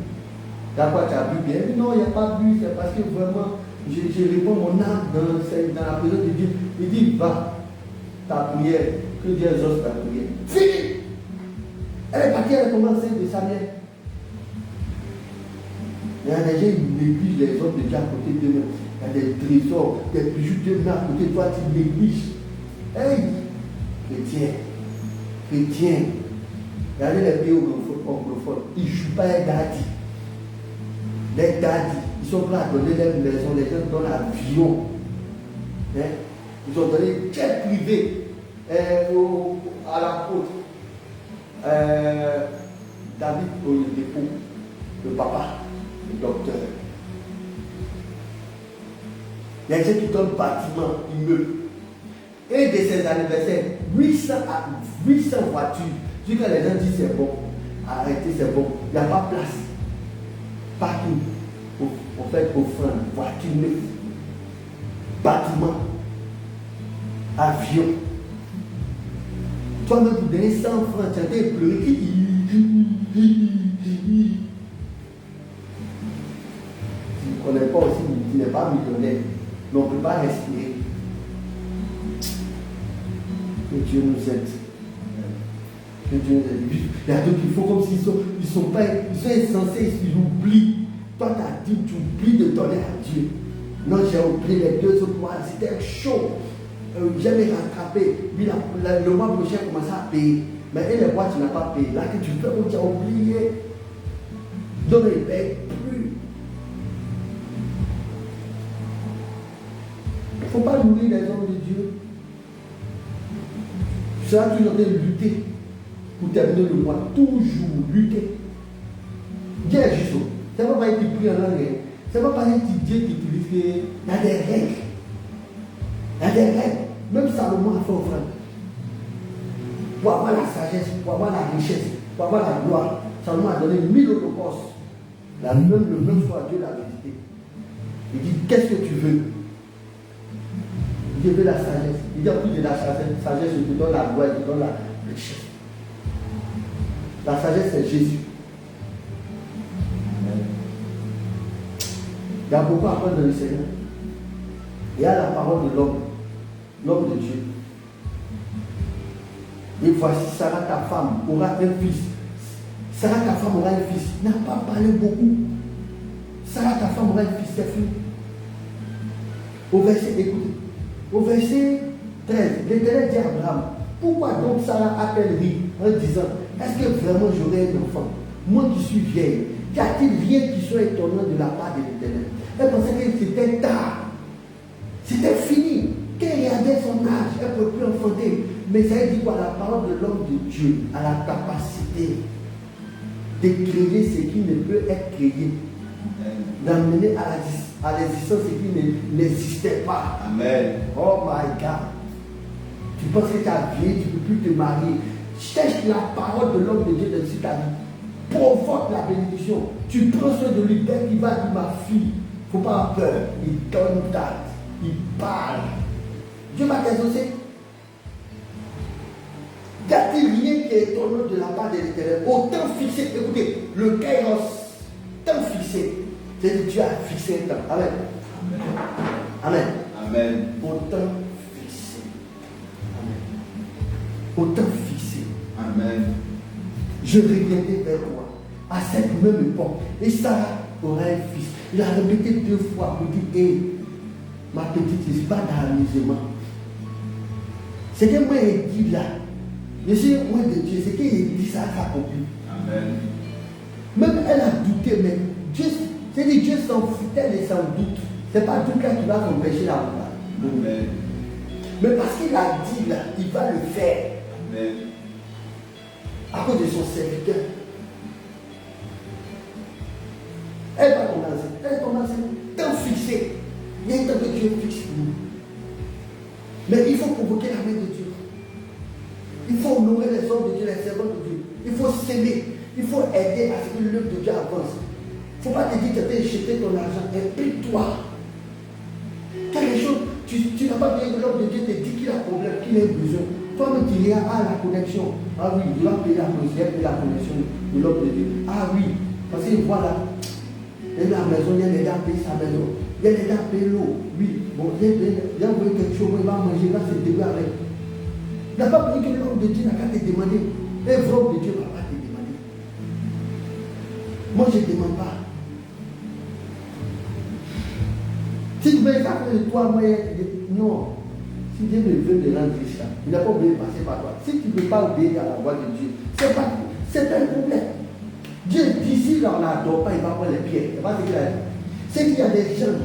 d'accord, tu as bu bien? Il dit, non, il n'y a pas bu, c'est parce que vraiment, je réponds mon âme dans la présence de Dieu. Il dit, va, ta prière, que Dieu exauce ta prière. Fini! Elle est partie, elle a commencé de Samuel. Il y a des gens qui négligent les hommes de Dieu à côté d'eux. Il y a des trésors, des bijoux de Dieu à côté de toi, tu négliges. Hey, chrétien, regardez les pays anglophones, ils ne jouent pas les daddies. Les daddies, ils sont prêts à donner leur maison, les gens donnent l'avion. Hein? Ils ont donné jet privé à l'apôtre David Oyedepo, le papa, le docteur. Les gens qui donnent bâtiment, immeuble. Et de ses anniversaires, 800 voitures. Si quand les gens disent c'est bon, arrêtez, c'est bon, il n'y a pas place. Partout, on fait offrande, voiture neuve, bâtiment, avion. Toi-même, vous donnez 100 francs, tu as été pleurer. Si on n'est pas aussi, tu n'es pas millionnaire, mais on ne peut pas respirer. Que Dieu nous aide. Que Dieu nous aide. Il y a d'autres qui font comme s'ils sont insensés, ils oublient. Toi, tu as dit, tu oublies de donner à Dieu. Non, j'ai oublié les 2 autres mois, c'était chaud. J'avais rattrapé. Le mois prochain, j'ai commencé à payer. Mais et les mois, tu n'as pas payé. Là, que tu fais, tu as oublié. Donc, il ne paye plus. Il ne faut pas nourrir les hommes de Dieu. Tu seras toujours en train de lutter pour terminer le mois. Toujours lutter. Dieu est juste. Ça ne va pas être pris en langue. Ça ne va pas être Dieu qui utilise. Il y a des règles. Il y a des règles. Même Salomon a fait offrande. Pour avoir la sagesse, pour avoir la richesse, pour avoir la gloire. Salomon a donné 1000 holocaustes. Le même soir, Dieu l'a visité. Il dit, qu'est-ce que tu veux? Il veut la sagesse. Il dit, en plus de la sagesse, je te donne la gloire, je te donne la richesse. La sagesse, c'est Jésus. Il y a beaucoup à apprendre de le Seigneur. Il y a la parole de l'homme de Dieu. Et voici Sarah, ta femme, aura un fils. Sarah, ta femme, aura un fils. Il n'a pas parlé beaucoup. Sarah, ta femme, aura un fils, c'est fini. Au verset, écoutez. Au verset 13, l'Éternel dit à Abraham, pourquoi donc Sarah a-t-elle ri en disant, est-ce que vraiment j'aurai un enfant? Moi qui suis vieille, y a-t-il rien qui soit étonnant de la part de l'Éternel? Elle pensait que c'était tard. C'était fini. Quand elle regardait son âge, elle ne pouvait plus enfanter. Mais ça dit quoi? La parole de l'homme de Dieu a la capacité de créer ce qui ne peut être créé, d'amener à l'existence ce qui n'existait pas. Amen. Oh my God. Tu penses que tu as vieilli, tu ne peux plus te marier. Cherche la parole de l'homme de Dieu dans ta vie. Provoque la bénédiction. Tu prends soin de lui, dès qu'il va dire ma fille, il ne faut pas avoir peur. Il donne date. Il parle. Dieu va t'exaucer. Y a-t-il rien qui est étonnant de la part de l'Éternel? Autant fixé, écoutez, le kairos, temps fixé. C'est-à-dire que Dieu a fixé un temps. Amen. Amen. Amen. Autant fixé. Amen. Autant fixé. Amen. Je reviendrai vers toi à cette même époque. Et Sarah aura un fils. Il a répété 2 fois pour dire, hé, ma petite, je ne suis pas dans l'amusement. C'est que moi, il dit là. Je suis loin de Dieu. C'est qu'il dit ça s'accomplit. Amen. Même elle a douté, mais Dieu, c'est-à-dire Dieu s'en foutait de son doute. C'est pas tout cas qui va empêcher la voix. Amen. Mais parce qu'il a dit là, il va le faire. Amen. à cause de son serviteur. Elle va tomber enceinte. Elle est tombée enceinte. Temps fixé. Il y a un temps que Dieu fixe pour nous. Mais il faut provoquer la main de Dieu. Il faut honorer les hommes de Dieu, les servants de Dieu. Il faut s'aimer. Il faut aider à ce que l'œuvre de Dieu avance. Il ne faut pas te dire que tu as jeté ton argent. Implique-toi. Quelque chose, tu n'as pas besoin de l'homme de Dieu te dit qu'il a un problème, qu'il a besoin. Toi-même, tu iras à la connexion. Ah oui, il doit payer la connexion de l'homme de Dieu. Ah oui, parce que voilà, il y a la maison, il y a les gars à payer sa maison. Il y a les gars à payer l'eau. Oui, bon, il y a envoyé quelque chose, il va manger, il va se débrouiller avec. Il n'a pas besoin que l'homme de Dieu n'a qu'à te demander. Et l'homme de Dieu ne va pas te demander. Moi, je ne demande pas. Si tu veux écarter de toi, moi, non. Si Dieu me veut me rendre riche, il n'a pas obligé de passer par toi. Si tu ne peux pas obéir à la voix de Dieu, c'est pas un problème. Dieu dit, si on n'adore pas, il va prendre les pierres. Il va te dire, c'est qu'il y a des gens,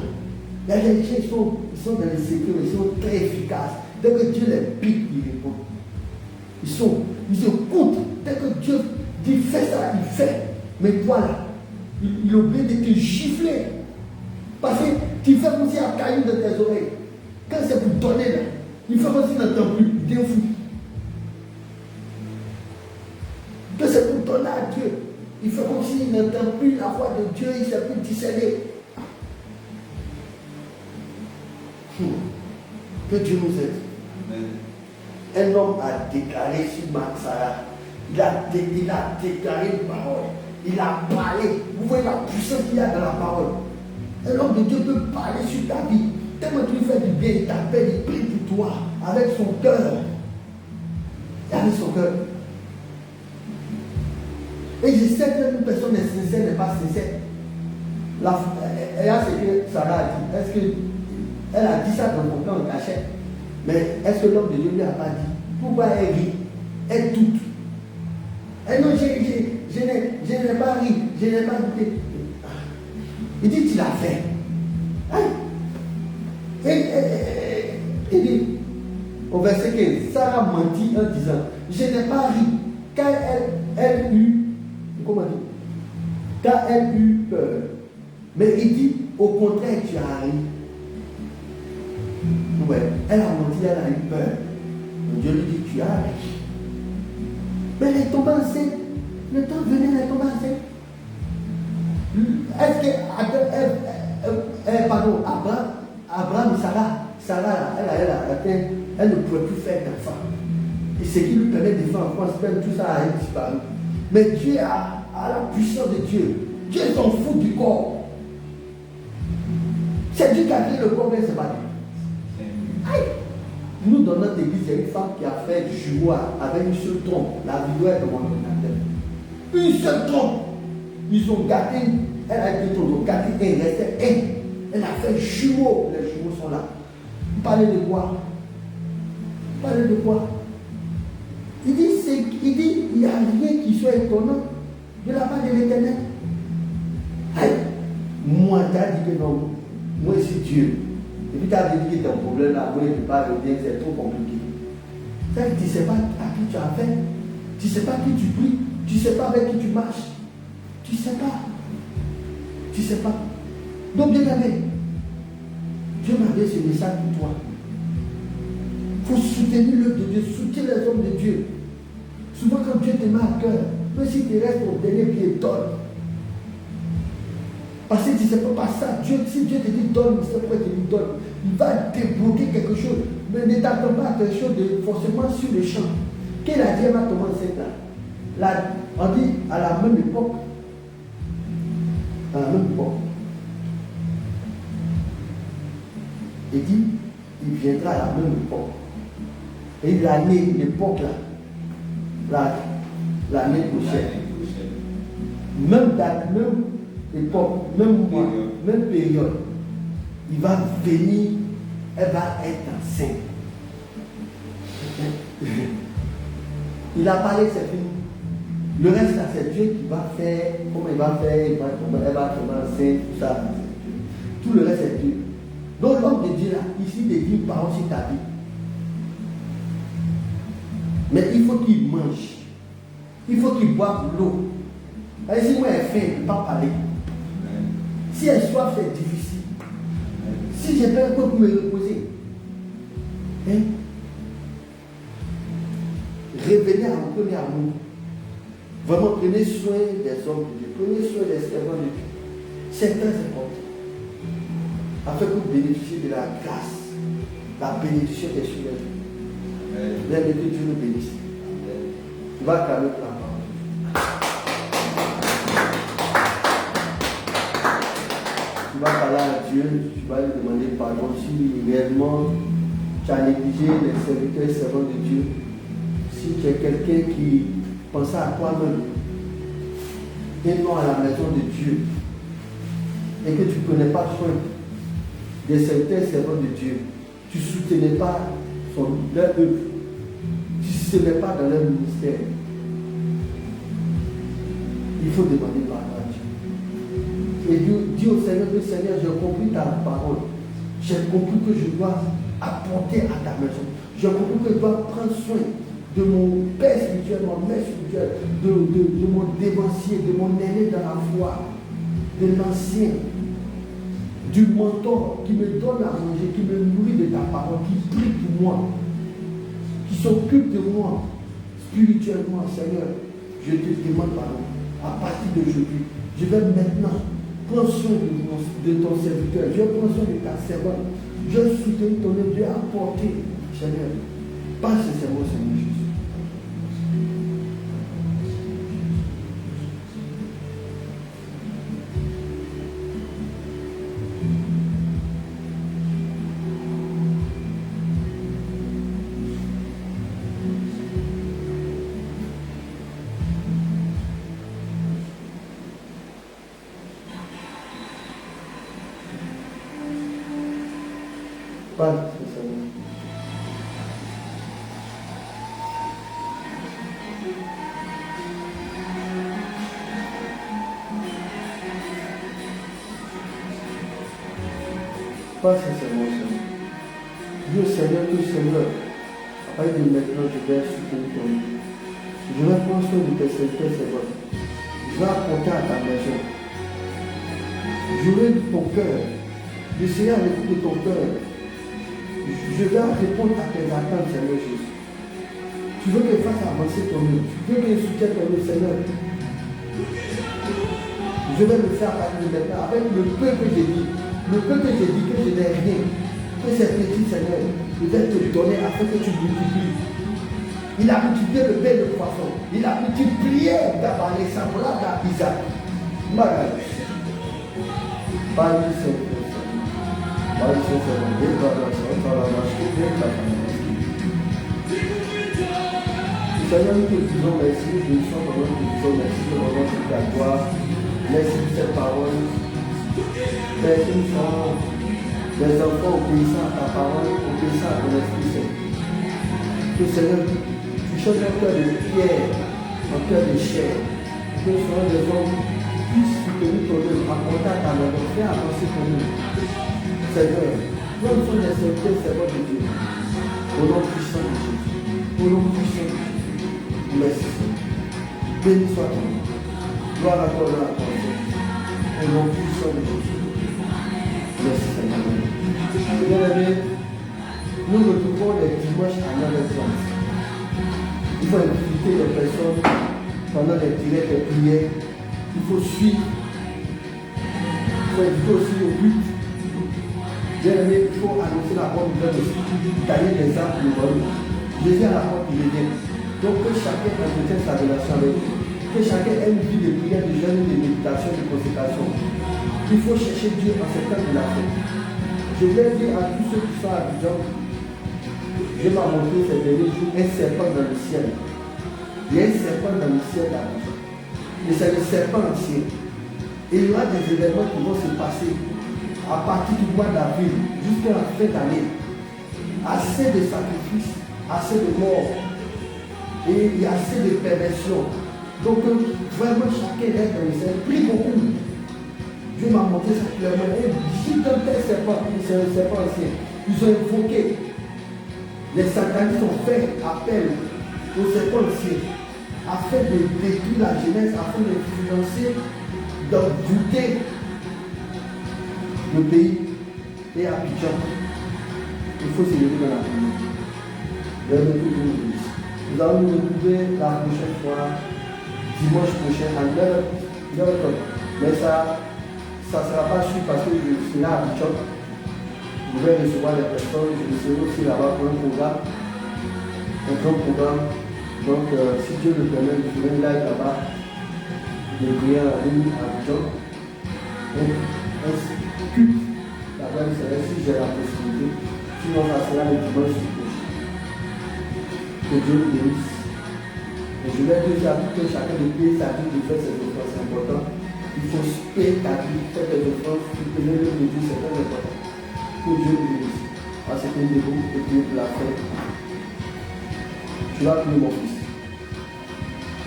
qui sont dans les secrets, ils sont très efficaces. Dès que Dieu les pique, ils répondent. Ils se comptent. Dès que Dieu dit fais ça, il fait. Mais toi là, il oublie de te gifler. Parce que tu fais comme si un caillou dans tes oreilles. Quand c'est pour donner là, il fait comme s'il n'entend plus, il devient fou. Quand c'est pour donner à Dieu, il fait comme s'il n'entend plus la voix de Dieu, il ne sait plus discerner. Que Dieu nous aide. Un homme a déclaré sur Sarah. Il a déclaré une parole. Il a parlé. Vous voyez la puissance qu'il y a dans la parole. Un homme de Dieu peut parler sur ta vie. Tellement tu lui fais du bien, il t'appelle, il prie pour toi, avec son cœur. Et avec son cœur. Et je sais qu'une personne est sincère, n'est pas sincère. Elle a ce que Sarah a dit. Est-ce qu'elle a dit ça dans mon cœur en cachette? Mais est-ce que l'homme de Dieu ne lui a pas dit? Pourquoi elle rit? Elle doute. Elle non, je n'ai pas ri, je n'ai pas douté. Il dit, tu l'as fait. Il dit, au verset 15, Sarah mentit en disant, je n'ai pas ri, car elle eut, comment dire, car elle eut peur. Mais il dit, au contraire, tu as ri. Ouais, elle a menti, elle a eu peur. Dieu lui dit, tu as ri. Mais elle est tombée enceinte. Le temps venait, elle est tombée enceinte. Est-ce que Abraham et Sarah, elle ne pouvait plus faire d'enfant. Et ce qui lui permet de faire enfant, tout ça a disparu. Mais Dieu a la puissance de Dieu. Dieu s'en fout du corps. C'est Dieu qui a créé le corps, mais c'est pas Dieu. Nous, dans notre église, il y a une femme qui a fait du jumeau avec une seule trompe. La vidéo est dans mon ordinateur. Une seule trompe. Ils ont gâté, elle a été trop, ils ont gâté et il restait un. Elle a fait jumeau. Les jumeaux sont là. Vous parlez de quoi? Vous parlez de quoi? Il dit, il n'y a rien qui soit étonnant de la part de l'Éternel. Moi, tu as dit que non. Moi, c'est Dieu. Et puis tu as dit que tu as un problème là, moi, je ne peux pas revenir, c'est trop compliqué. Tu ne sais pas à qui tu as fait. Tu ne sais pas à qui tu pries. Tu ne sais pas avec qui tu marches. Tu ne sais pas. Tu ne sais pas. Donc, bien aimé, Dieu m'a donné ce message pour toi. Il faut soutenir l'œuvre de Dieu, soutenir les hommes de Dieu. Souvent, quand Dieu te met à cœur, même si tu restes au dernier pied, donne. Parce que tu ne sais pas ça. Si Dieu te dit donne, il sait pourquoi il te dit donne. Il va débloquer quelque chose. Mais ne t'attends pas à quelque chose de forcément sur le champ. Quelle a dit elle va tomber enceinte là? On dit à la même époque. À la même époque. Il dit, il viendra à la même époque. Et l'année, l'époque là, l'année prochaine. Même date, même époque, même mois, même période. Il va venir, elle va être enceinte. Il a parlé, c'est fini. Le reste là, c'est Dieu qui va faire, comment il va faire, elle va tomber enceinte, tout ça. Tout le reste, c'est Dieu. Donc l'homme de Dieu là, ici, il dit une parole sur ta vie. Mais il faut qu'il mange. Il faut qu'il boive l'eau. Si moi, elle faim, il ne peut pas parler. Si elle soif, c'est difficile. Si j'ai pas un peu pour me reposer, hein? Revenez à mon premier amour. Vraiment, prenez soin des hommes de Dieu. Prenez soin des servants de Dieu. C'est très important. Afin que vous bénéficiez de la grâce, la bénédiction des cieux. Bien que Dieu nous bénisse. Tu vas acclamer pour la parole. Tu vas parler à Dieu, tu vas lui demander pardon si réellement tu as négligé les serviteurs et servants de Dieu. Si tu es quelqu'un qui pensait à toi-même et non à la maison de Dieu et que tu ne prenais pas soin des serviteurs et servants de Dieu, tu ne soutenais pas leur œuvre, tu ne semais pas dans leur ministère, il faut demander pardon à Dieu. Et dis au Seigneur que Seigneur, j'ai compris ta parole. J'ai compris que je dois apporter à ta maison. J'ai compris que je dois prendre soin de mon père spirituel, mon mère spirituelle, de mon dévancier, de mon aîné dans la foi, de l'ancien, du mentor qui me donne à manger, qui me nourrit de ta parole, qui prie pour moi, qui s'occupe de moi spirituellement. Seigneur, je te demande pardon. À partir d'aujourd'hui, je vais maintenant prendre soin de ton serviteur, je vais prendre soin de ta servante, je vais soutenir ton œuvre, je vais apporter, Seigneur, passe ce serment, Seigneur Jésus. Passe ce serment. Passe ce serment, Seigneur. Dis au Seigneur que Seigneur, à partir de maintenant, je vais soutenir ton œuvre. Je vais prendre soin de tes serviteurs, Seigneur. Je vais apporter à ta maison. J'aurai ton cœur. Je serai à l'écoute de ton cœur. Je vais répondre à tes attentes, Seigneur Jésus. Tu veux que je fasse avancer ton œuvre. Tu veux que je soutienne ton œuvre, Seigneur. Je vais le faire à partir de maintenant avec le peu que j'ai dit. Le peu que j'ai dit que je n'ai rien. Que c'est petit, Seigneur. Je vais te donner afin que tu multiplies. Il a multiplié le pain et le poisson. Il a multiplié d'abord les semblables à Isaac. Malade. Parle du Seigneur. Parle du Seigneur. Seigneur, nous te disons merci, nous sommes vraiment te disons merci de vraiment toute la gloire. Merci de cette parole. Merci nous sommes des enfants obéissants à ta parole, obéissants à ton Esprit Saint. Que Seigneur, tu changes un cœur de pierre, un cœur de chair. Que nous soyons des hommes qui puissent soutenir ton œuvre, apporter à ta maison, faire avancer ton œuvre. Seigneur, nous sommes des serviteurs servants de Dieu. Au nom puissant de Jésus. Au nom puissant de Jésus. Merci. Béni soit ton nom. Gloire à toi dans la conscience. Au nom puissant de Jésus. Merci Seigneur. Bien-aimés, nous retrouvons les dimanches à 9h30. Il faut inviter les personnes pendant les directs de prière. Il faut suivre. Il faut inviter aussi au but. Bien-aimés, il faut annoncer la bonne nouvelle aussi. Gagner des âmes pour le monde. Jésus à la porte, il revient. Donc que chacun entretient sa relation avec Dieu. Que chacun ait une vie de prière, de jeûne, de méditation, de consécration. Il faut chercher Dieu en ce temps de la fête. Je vais dire à tous ceux qui sont à Abidjan, je m'ai montré ces derniers jours un serpent dans le ciel. Il y a un serpent dans le ciel d'Abidjan. Et c'est le serpent ancien. Et il y aura des événements qui vont se passer à partir du mois d'avril jusqu'à la fin d'année. Assez de sacrifices, assez de morts. Et il y a assez de perversion. Donc vraiment chacun est dans le ciel. Prie beaucoup. Dieu m'a montré ça clairement. Et si un tel serpent, c'est un serpent ancien, ils ont invoqué. Les satanistes ont fait appel au serpent ancien. afin de détruire la jeunesse, afin d'influencer, d'envoûter le pays et Abidjan. Il faut s'élever dans la prière. Nous allons nous retrouver la prochaine fois, dimanche prochain à 9h. Mais ça ne sera pas sûr parce que je serai à Abidjan. Je vais recevoir les personnes, je serai aussi là-bas pour un programme, un grand programme. Donc, si Dieu le permet, je ferai une live là-bas, de prière à Abidjan. Donc, un culte là-bas, si j'ai la possibilité. Sinon, ça sera le dimanche prochain. Que Dieu nous bénisse. Et je vais dire à tout chacun de payer sa vie, de faire ses offrandes, c'est important. Il faut payer ta vie, faire tes offrandes, soutenir le Dieu, c'est très important. Que Dieu nous bénisse. Parce que nous devons et Dieu pour la fin. Tu vas prier mon fils.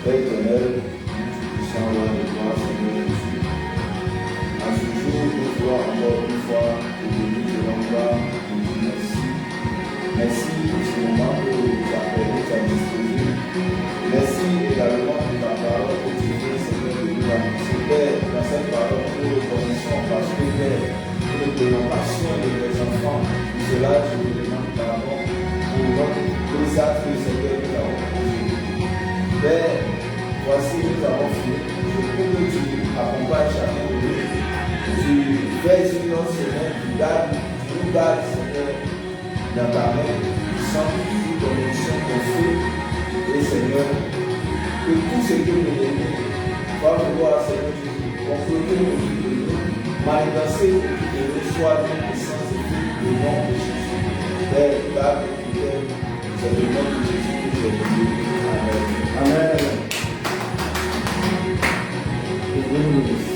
Père éternel, nous puissions avoir de gloire, Seigneur Jésus. À ce jour, nous voulons encore une fois te bénir, te rendre gloire, nous dire merci. Merci pour ce moment que tu as permis, tu as disposé. Merci également pour ta parole que tu veux, Seigneur, de nous annoncer. Père, dans cette parole, nous reconnaissons parce que Père, nous donnons passion de tes enfants. Pour cela, je vous demande pardon pour tous les actes que Seigneur nous avons posés. Père, voici nous avons fini. Je prie que tu accompagnes chacun de nous. Tu fais sur notre Seigneur, tu nous gardes, Seigneur, dans ta main, sans toute condition confiée. Et Seigneur, que tout ce que nous aimons va pouvoir, Seigneur Jésus, compléter nos vies de nous, manifester et reçoit une puissance et vie au nom de Jésus. Père, garde et fidèle, c'est le nom de Jésus que je prie. Amen. Amen. Et Dieu nous bénisse.